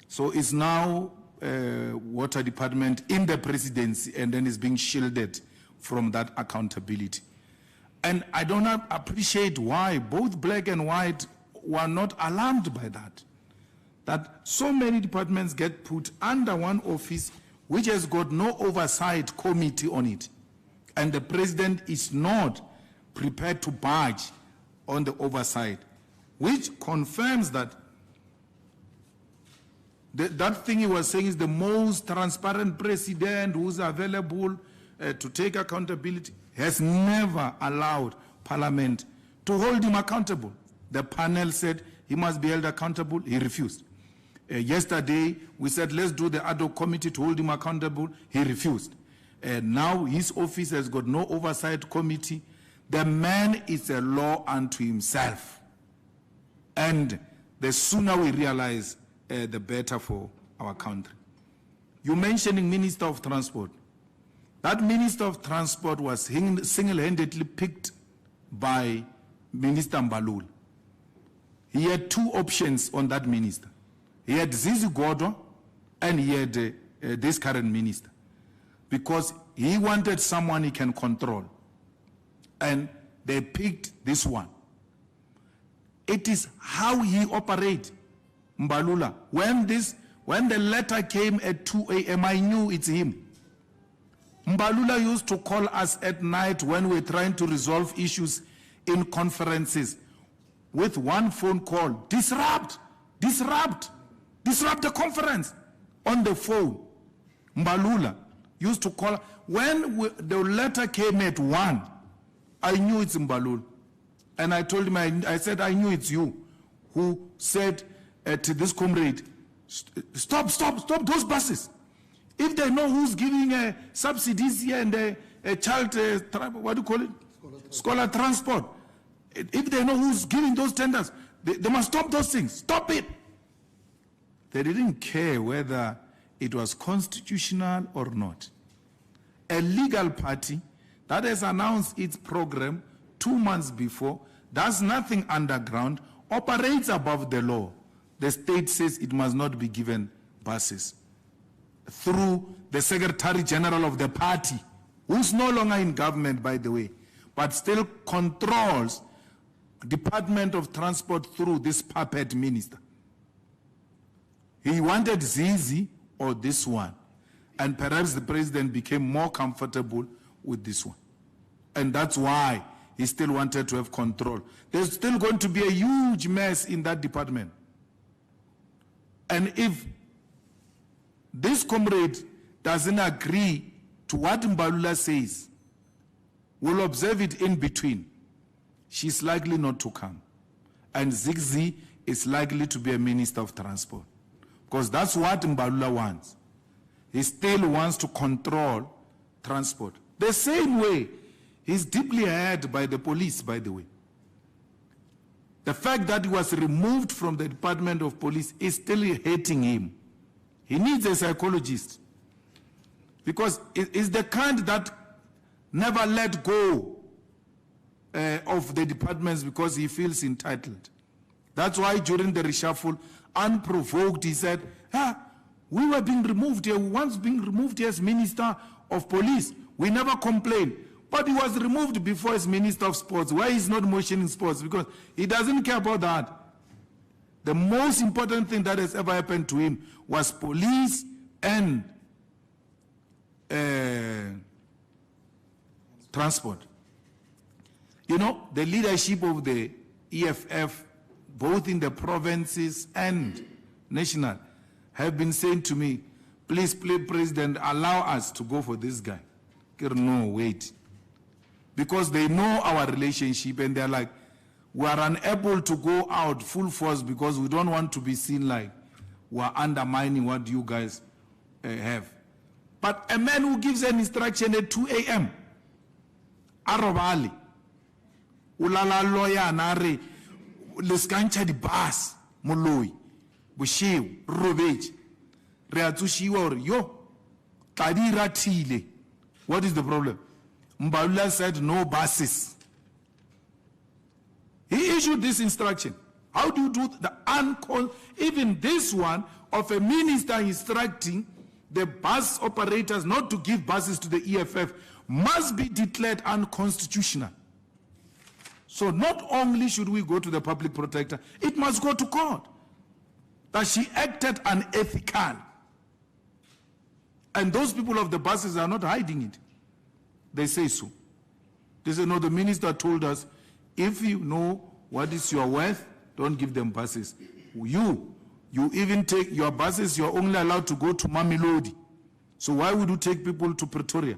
So it's now water department in the presidency, and then it's being shielded from that accountability. And I do not appreciate why both black and white were not alarmed by that. That so many departments get put under one office which has got no oversight committee on it. And the president is not prepared to budge on the oversight, which confirms that that thing he was saying is the most transparent president who's available to take accountability, has never allowed Parliament to hold him accountable. The panel said he must be held accountable. He refused. Yesterday, we said, let's do the ad hoc committee to hold him accountable. He refused. Now his office has got no oversight committee. The man is a law unto himself. And the sooner we realize, the better for our country. You mentioning Minister of Transport. That Minister of Transport was single-handedly picked by Minister Mbalula. He had two options on that minister. He had Zizi Godwa and he had this current minister, because he wanted someone he can control. And they picked this one. It is how he operates, Mbalula. When the letter came at 2 a.m., I knew it's him. Mbalula used to call us at night when we're trying to resolve issues in conferences with one phone call. Disrupt the conference on the phone. Mbalula used to call. When the letter came at 1, I knew it's Mbalula. And I told him, I said, I knew it's you who said to this comrade, stop those buses. If they know who's giving subsidies here and a child, what do you call it? Scholar transport. If they know who's giving those tenders, they must stop those things. Stop it. They didn't care whether it was constitutional or not. A legal party that has announced its program 2 months before, does nothing underground, operates above the law. The state says it must not be given buses. Through the Secretary General of the party, who's no longer in government, by the way, but still controls Department of Transport through this puppet minister. He wanted Zizi or this one, and perhaps the president became more comfortable with this one. And that's why he still wanted to have control. There's still going to be a huge mess in that department. And if this comrade doesn't agree to what Mbalula says, we'll observe it in between. She's likely not to come. And Zigzi is likely to be a minister of transport. Because that's what Mbalula wants. He still wants to control transport. The same way, he's deeply hurt by the police, by the way. The fact that he was removed from the Department of Police is still hurting him. He needs a psychologist. Because it's the kind that never let go of the departments because he feels entitled. That's why during the reshuffle, unprovoked, he said, we were being removed here, once being removed here as Minister of Police. We never complained. But he was removed before as Minister of Sports. Why is not motioning sports? Because he doesn't care about that. The most important thing that has ever happened to him was police and transport. You know, the leadership of the EFF, both in the provinces and national, have been saying to me, please, President, allow us to go for this guy. No, wait. Because they know our relationship and they're like, we are unable to go out full force because we don't want to be seen like we're undermining what you guys have. But a man who gives an instruction at 2 a.m., Arobali, ulala lawyer nare, leskancha di bas, moloi, bushew, robej, reatushiwa or yo, kadira tile. What is the problem? Mbalula said no buses. He issued this instruction. How do you do the even this one of a minister instructing the bus operators not to give buses to the EFF must be declared unconstitutional. So not only should we go to the public protector, it must go to court. That she acted unethical. And those people of the buses are not hiding it. They say so. They say, no, the minister told us, if you know what is your worth, don't give them buses. You even take your buses, you're only allowed to go to Mamelodi. So why would you take people to Pretoria?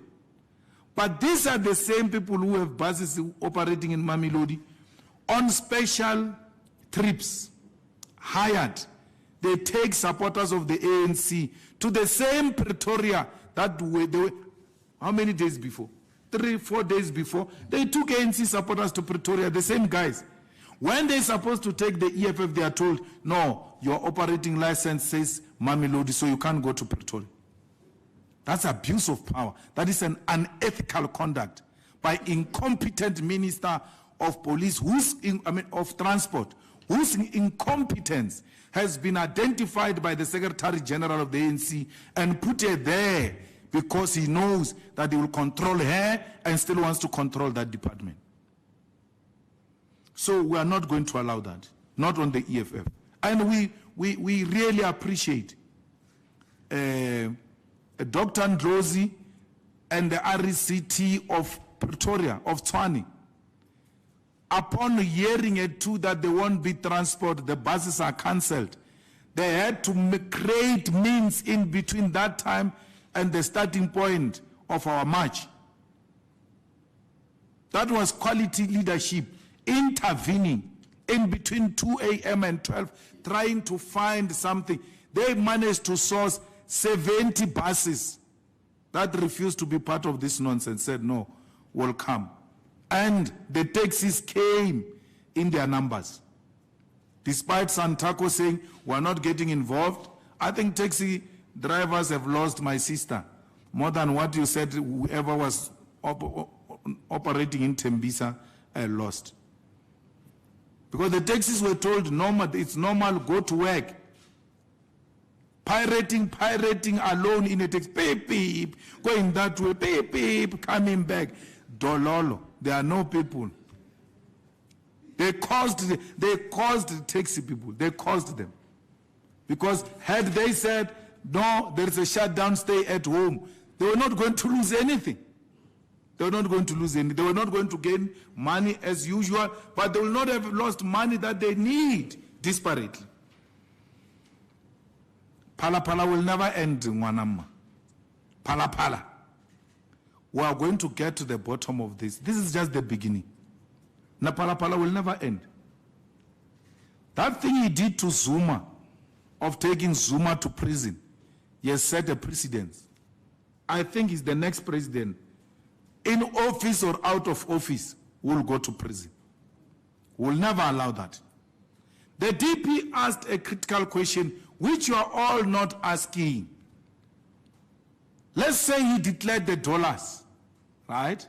But these are the same people who have buses operating in Mamelodi on special trips, hired. They take supporters of the ANC to the same Pretoria that they were, how many days before? 3-4 days before, they took ANC supporters to Pretoria, the same guys. When they're supposed to take the EFF, they are told, no, your operating license says Mamelodi, so you can't go to Pretoria. That's abuse of power. That is an unethical conduct by incompetent minister of police, of transport, whose incompetence has been identified by the Secretary General of the ANC and put her there because he knows that he will control her and still wants to control that department. So we are not going to allow that, not on the EFF. And we really appreciate Dr. Ndlozi and the RCT of Pretoria, of Tshwane. Upon hearing it too that there won't be transport, the buses are cancelled, they had to create means in between that time and the starting point of our march. That was quality leadership, intervening in between 2 a.m. and 12, trying to find something. They managed to source 70 buses that refused to be part of this nonsense, said no, will come. And the taxis came in their numbers. Despite Santako saying, we're not getting involved, I think taxi drivers have lost, my sister, more than what you said whoever was operating in Tembisa lost. Because the taxis were told, normal, it's normal, go to work. Pirating alone in a taxi, beep, beep, going that way, beep, beep, coming back. Dololo, there are no people. They caused the taxi people, they caused them. Because had they said, no, there is a shutdown, stay at home, they were not going to lose anything. They were not going to lose anything. They were not going to gain money as usual, but they will not have lost money that they need desperately. Pala Pala will never end, Mwanama. Pala Pala. We are going to get to the bottom of this. This is just the beginning. Na Pala Pala will never end. That thing he did to Zuma, of taking Zuma to prison, he has set a precedent. I think he's the next president, in office or out of office, will go to prison. We'll never allow that. The DP asked a critical question, which you are all not asking. Let's say he declared the dollars, right?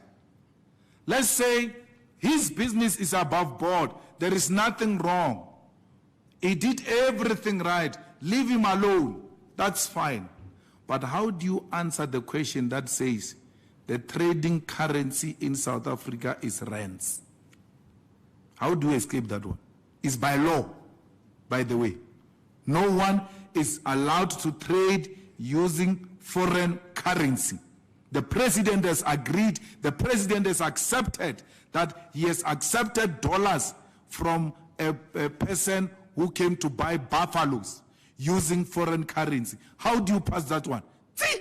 Let's say his business is above board. There is nothing wrong. He did everything right. Leave him alone. That's fine. But how do you answer the question that says the trading currency in South Africa is rands. How do you escape that one? It's by law, by the way. No one is allowed to trade using foreign currency. The president has agreed, the president has accepted that he has accepted dollars from a person who came to buy buffaloes using foreign currency. How do you pass that one? See?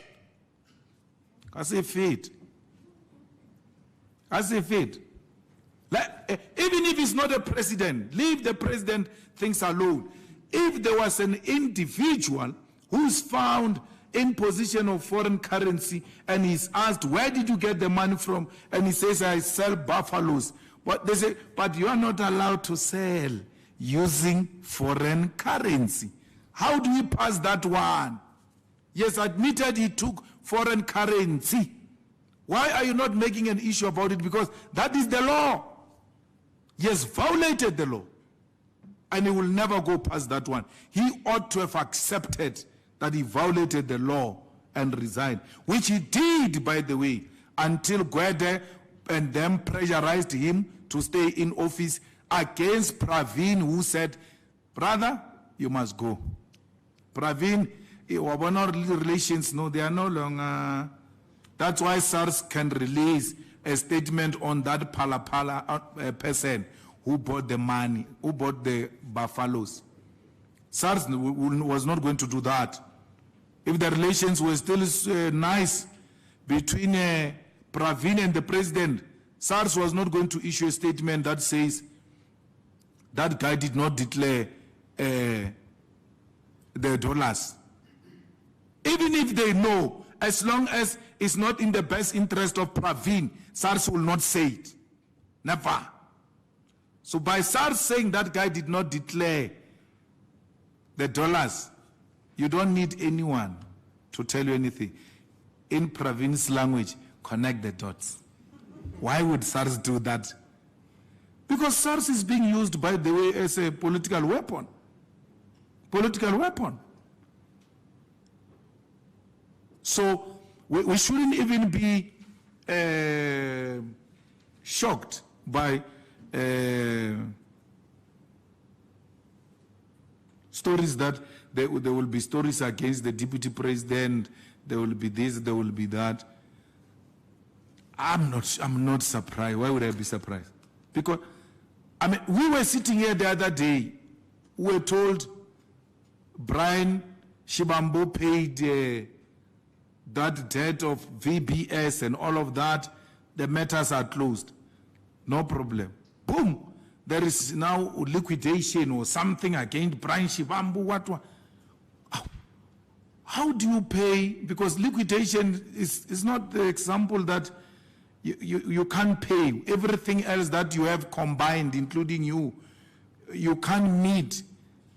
As a fate. As a fate. Even if it's not a president, leave the president things alone. If there was an individual who's found in possession of foreign currency and he's asked, where did you get the money from? And he says, I sell buffaloes. But they say, but you are not allowed to sell using foreign currency. How do we pass that one? Yes, admitted he took foreign currency. Why are you not making an issue about it? Because that is the law. He has violated the law. And he will never go past that one. He ought to have accepted that he violated the law and resigned, which he did, by the way, until Gwede and them pressurized him to stay in office against Pravin, who said, brother, you must go. Pravin, relations, no, they are no longer. That's why SARS can release a statement on that Pala person who bought the money, who bought the buffaloes. SARS was not going to do that. If the relations were still nice between Pravin and the president, SARS was not going to issue a statement that says that guy did not declare the dollars. Even if they know, as long as it's not in the best interest of Pravin, SARS will not say it. Never. So by SARS saying that guy did not declare the dollars, you don't need anyone to tell you anything. In Pravin's language, connect the dots. Why would SARS do that? Because SARS is being used, by the way, as a political weapon. Political weapon. So we shouldn't even be shocked by stories that there will be stories against the deputy president, there will be this, there will be that. I'm not surprised. Why would I be surprised? Because, I mean, we were sitting here the other day, we were told Brian Shibambo paid that debt of VBS and all of that, the matters are closed. No problem. Boom! There is now liquidation or something against Brian Shibambo. What? How do you pay? Because liquidation is not the example that you can't pay. Everything else that you have combined, including you can't meet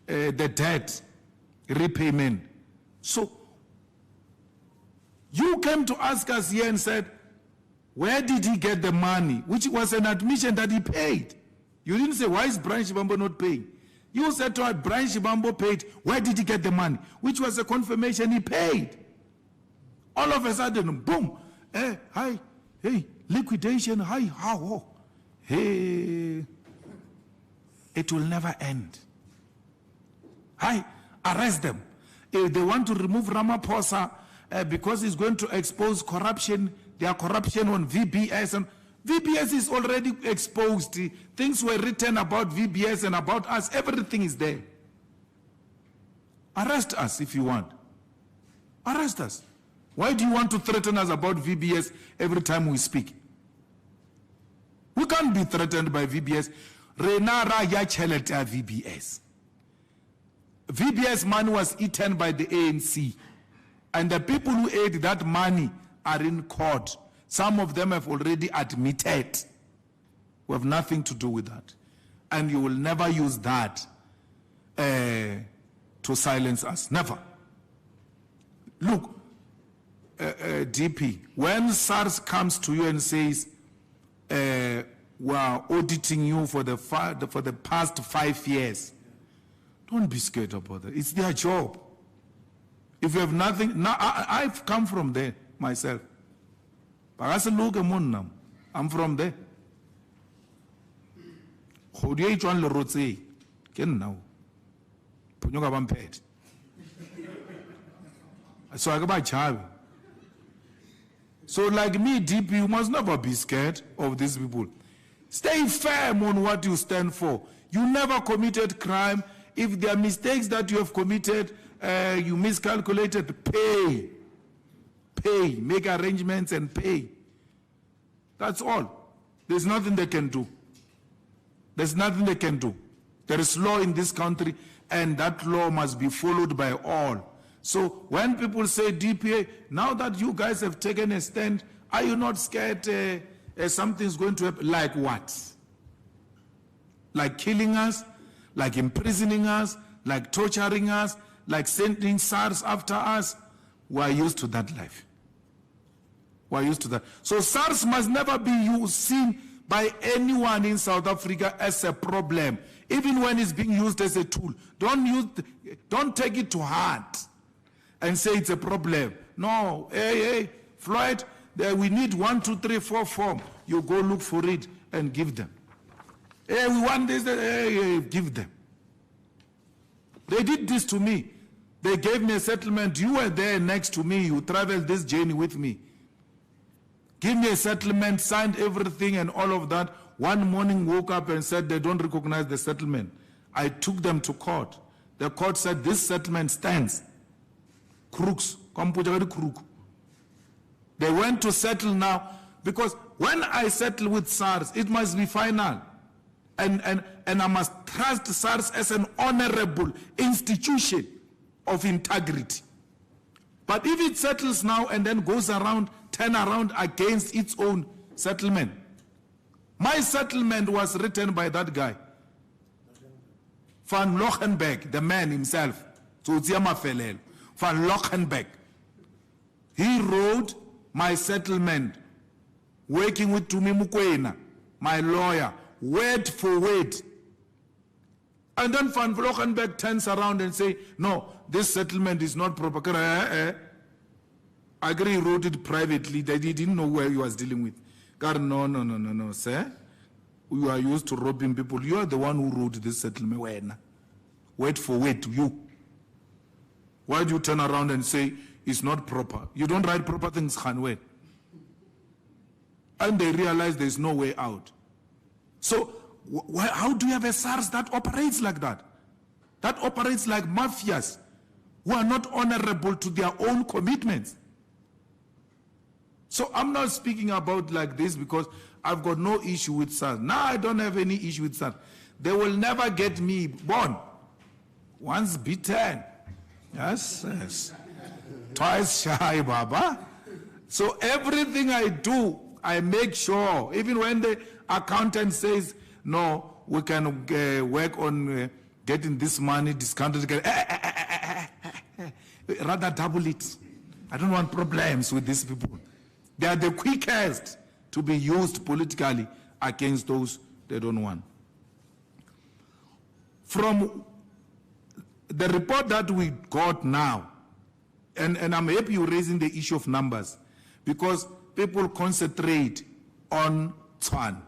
the debt repayment. So you came to ask us here and said, where did he get the money? Which was an admission that he paid. You didn't say, why is Brian Shibambo not paying? You said to us, Brian Shibambo paid. Where did he get the money? Which was a confirmation he paid. All of a sudden, boom. Hi, hey, liquidation, hi, how? Hey, it will never end. Hi, arrest them. If they want to remove Ramaphosa because he's going to expose corruption, their corruption on VBS, and VBS is already exposed. Things were written about VBS and about us. Everything is there. Arrest us if you want. Arrest us. Why do you want to threaten us about VBS every time we speak? We can't be threatened by VBS. Renara ya chelete VBS. VBS money was eaten by the ANC. And the people who ate that money are in court. Some of them have already admitted. We have nothing to do with that. And you will never use that to silence us. Never. Look, DP, when SARS comes to you and says, we are auditing you for the past 5 years, don't be scared about that. It's their job. If you have nothing, now I've come from there myself. I'm from there. So I go by child. So like me, DP, you must never be scared of these people. Stay firm on what you stand for. You never committed crime. If there are mistakes that you have committed, you miscalculated, pay. Pay. Make arrangements and pay. That's all. There's nothing they can do. There's nothing they can do. There is law in this country, and that law must be followed by all. So when people say DPA, now that you guys have taken a stand, are you not scared something's going to happen? Like what? Like killing us? Like imprisoning us? Like torturing us? Like sending SARS after us? We are used to that life. We are used to that. So SARS must never be seen by anyone in South Africa as a problem, even when it's being used as a tool. Don't take it to heart and say it's a problem. No, hey, Floyd, we need 1, 2, 3, 4 form. You go look for it and give them. Hey, we want this, hey, give them. They did this to me. They gave me a settlement. You were there next to me. You traveled this journey with me. Give me a settlement, signed everything and all of that. One morning woke up and said they don't recognize the settlement. I took them to court. The court said this settlement stands. Crooks. They went to settle now because when I settle with SARS, it must be final. And I must trust SARS as an honorable institution of integrity. But if it settles now and then goes around, turn around against its own settlement. My settlement was written by that guy. Van Lochenberg, the man himself. Van Lochenberg. He wrote my settlement, working with Tumi Mukwena, my lawyer, word for word. And then Van Lochenberg turns around and say, no, this settlement is not proper. I agree, he wrote it privately, that he didn't know where he was dealing with. God, no, sir. You are used to robbing people. You are the one who wrote this settlement. Word for word, you. Why do you turn around and say it's not proper? You don't write proper things, Khanwe. And they realize there's no way out. So, how do you have a SARS that operates like that? That operates like mafias who are not honorable to their own commitments. So I'm not speaking about like this because I've got no issue with SARS. Now I don't have any issue with SARS. They will never get me born. Once bitten. Yes. Twice shy, Baba. So everything I do, I make sure, even when the accountant says, no, we can work on getting this money discounted, rather double it. I don't want problems with these people. They are the quickest to be used politically against those they don't want. From the report that we got now, and I'm happy you're raising the issue of numbers, because people concentrate on Tshwane,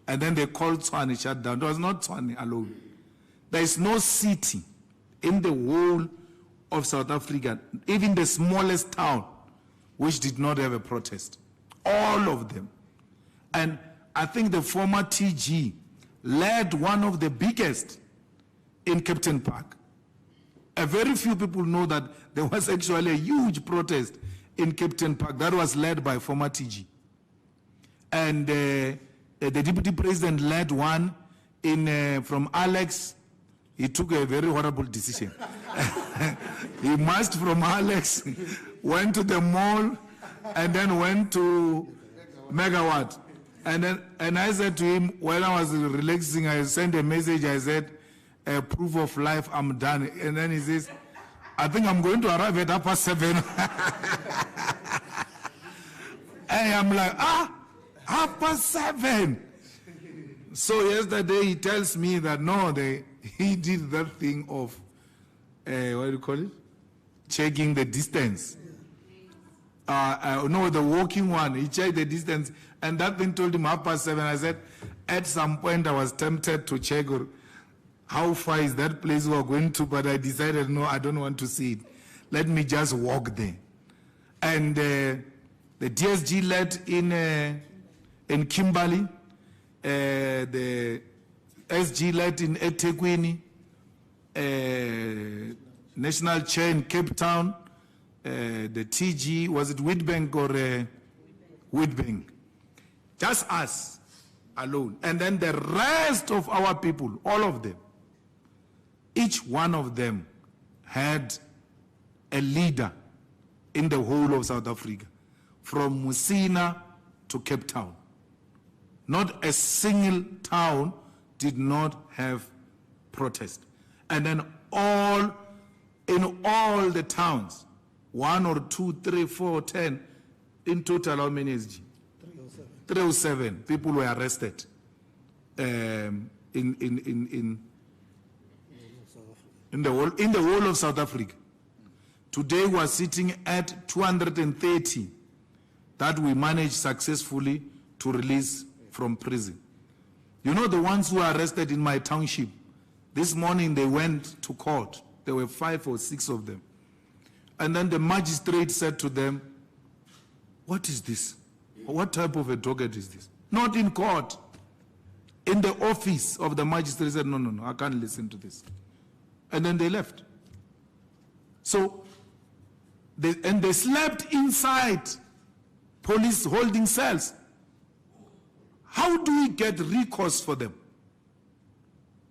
and then they call Tshwane a shutdown. It was not Tshwane alone. There is no city in the whole of South Africa, even the smallest town, which did not have a protest. All of them. And I think the former TG led one of the biggest in Captain Park. A very few people know that there was actually a huge protest in Captain Park that was led by former TG. And the deputy president led one from Alex. He took a very horrible decision. He marched from Alex, went to the mall, and then went to Megawatt. And I said to him, while I was relaxing, I sent a message, I said, proof of life, I'm done. And then he says, I think I'm going to arrive at 7:30. And I'm like, 7:30. So yesterday he tells me that no, he did that thing of, what do you call it? Checking the distance. No, the walking one. He checked the distance, and that thing told him 7:30. I said, at some point I was tempted to check how far is that place we are going to, but I decided, no, I don't want to see it. Let me just walk there. And the DSG led in Kimberley, the SG led in eThekwini, National Chair in Cape Town, the TG, was it Witbank or Witbank? Just us alone. And then the rest of our people, all of them, each one of them had a leader in the whole of South Africa, from Musina to Cape Town. Not a single town did not have protest. And then in all the towns, 1 or 2, 3, 4, 10, in total, how many SG? 307 people were arrested in the whole of South Africa. Today we are sitting at 230 that we managed successfully to release from prison. You know, the ones who are arrested in my township, this morning they went to court. There were 5 or 6 of them. And then the magistrate said to them, what is this? What type of a docket is this? Not in court. In the office of the magistrate, said, no, I can't listen to this. And then they left. So, they slept inside police holding cells. How do we get recourse for them?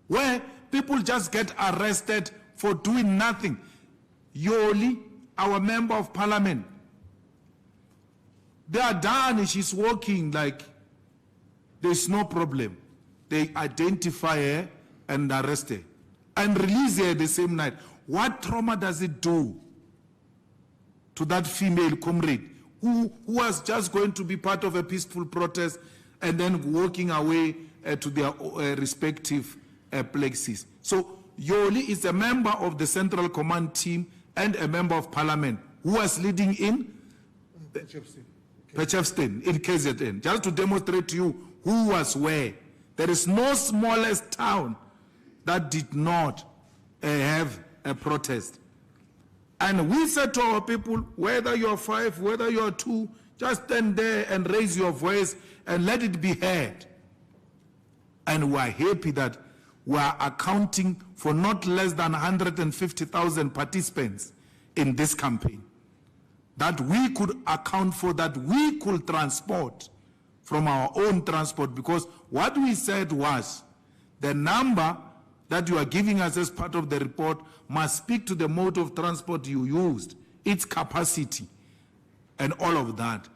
Where people just get arrested for doing nothing. Yoli, our member of parliament, they are done, she's walking like there's no problem. They identify her and arrest her and release her the same night. What trauma does it do to that female comrade who was just going to be part of a peaceful protest and then walking away to their respective places? So Yoli is a member of the Central Command team and a member of parliament who was leading in Pechefston in KZN, just to demonstrate to you who was where. There is no smallest town that did not have a protest. And we said to our people, whether you're 5, whether you're 2, just stand there and raise your voice and let it be heard. And we are happy that we are accounting for not less than 150,000 participants in this campaign. That we could account for, that we could transport from our own transport, because what we said was the number that you are giving us as part of the report must speak to the mode of transport you used, its capacity, and all of that.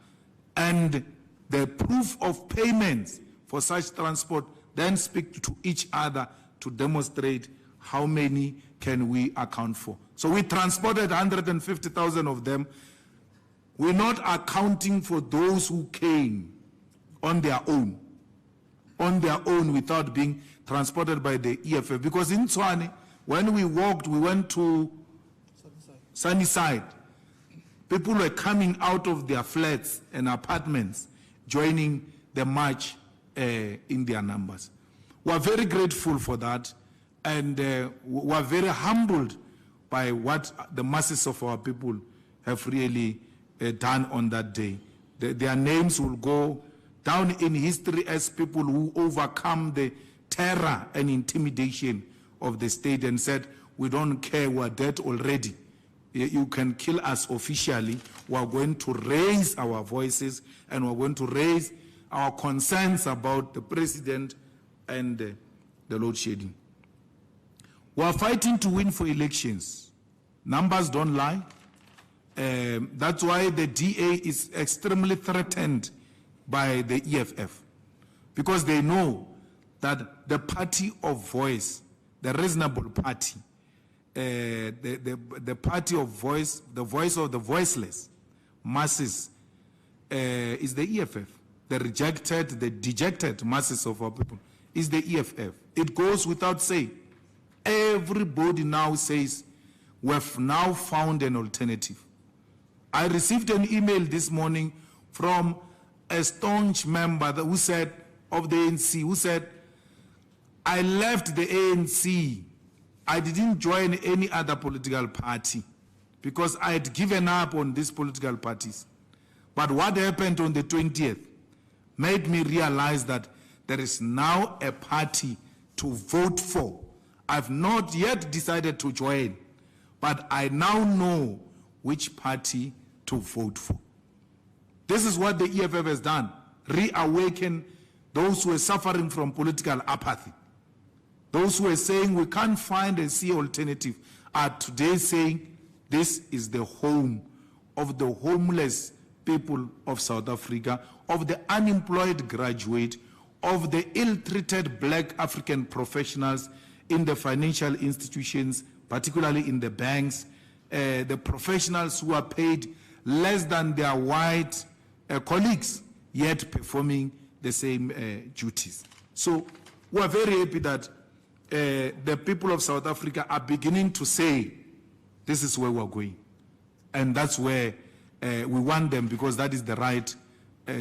And the proof of payments for such transport then speak to each other to demonstrate how many can we account for. So we transported 150,000 of them. We're not accounting for those who came on their own without being transported by the EFF. Because in Tshwane, when we walked, we went to Sunnyside. People were coming out of their flats and apartments, joining the march in their numbers. We're very grateful for that, and we're very humbled by what the masses of our people have really done on that day. Their names will go down in history as people who overcome the terror and intimidation of the state and said, we don't care, we're dead already. You can kill us officially. We're going to raise our voices and we're going to raise our concerns about the president and the load shedding. We're fighting to win for elections. Numbers don't lie. That's why the DA is extremely threatened by the EFF, because they know that the party of voice, the reasonable party, the party of voice, the voice of the voiceless masses is the EFF. The rejected, the dejected masses of our people is the EFF. It goes without saying. Everybody now says, we have now found an alternative. I received an email this morning from a staunch member who said, of the ANC, who said, I left the ANC. I didn't join any other political party because I had given up on these political parties. But what happened on the 20th made me realize that there is now a party to vote for. I've not yet decided to join, but I now know which party to vote for. This is what the EFF has done, reawaken those who are suffering from political apathy. Those who are saying we can't find a C alternative are today saying this is the home of the homeless people of South Africa, of the unemployed graduate, of the ill-treated black African professionals in the financial institutions, particularly in the banks, the professionals who are paid less than their white colleagues, yet performing the same duties. So we are very happy that the people of South Africa are beginning to say, this is where we're going. And that's where we want them, because that is the right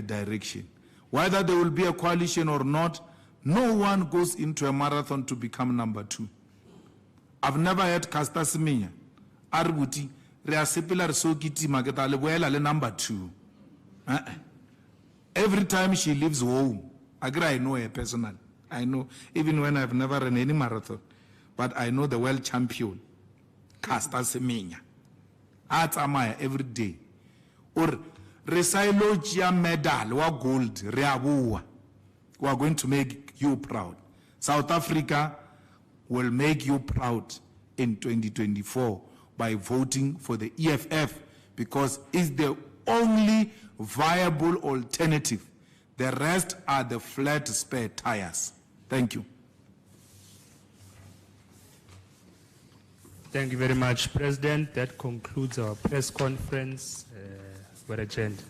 direction. Whether there will be a coalition or not, no one goes into a marathon to become number 2. I've never heard Caster Semenya, Arbuti, Reasepila Sokiti Mageta Lebuela number 2. Every time she leaves home, I know her personally. I know, even when I've never run any marathon, but I know the world champion, Caster Semenya. Atamaya every day. Or Resailogia medal, or gold, Reabua. We are going to make you proud. South Africa will make you proud in 2024 by voting for the EFF, because it's the only viable alternative. The rest are the flat spare tires. Thank you. Thank you very much, President. That concludes our press conference. We're adjourned.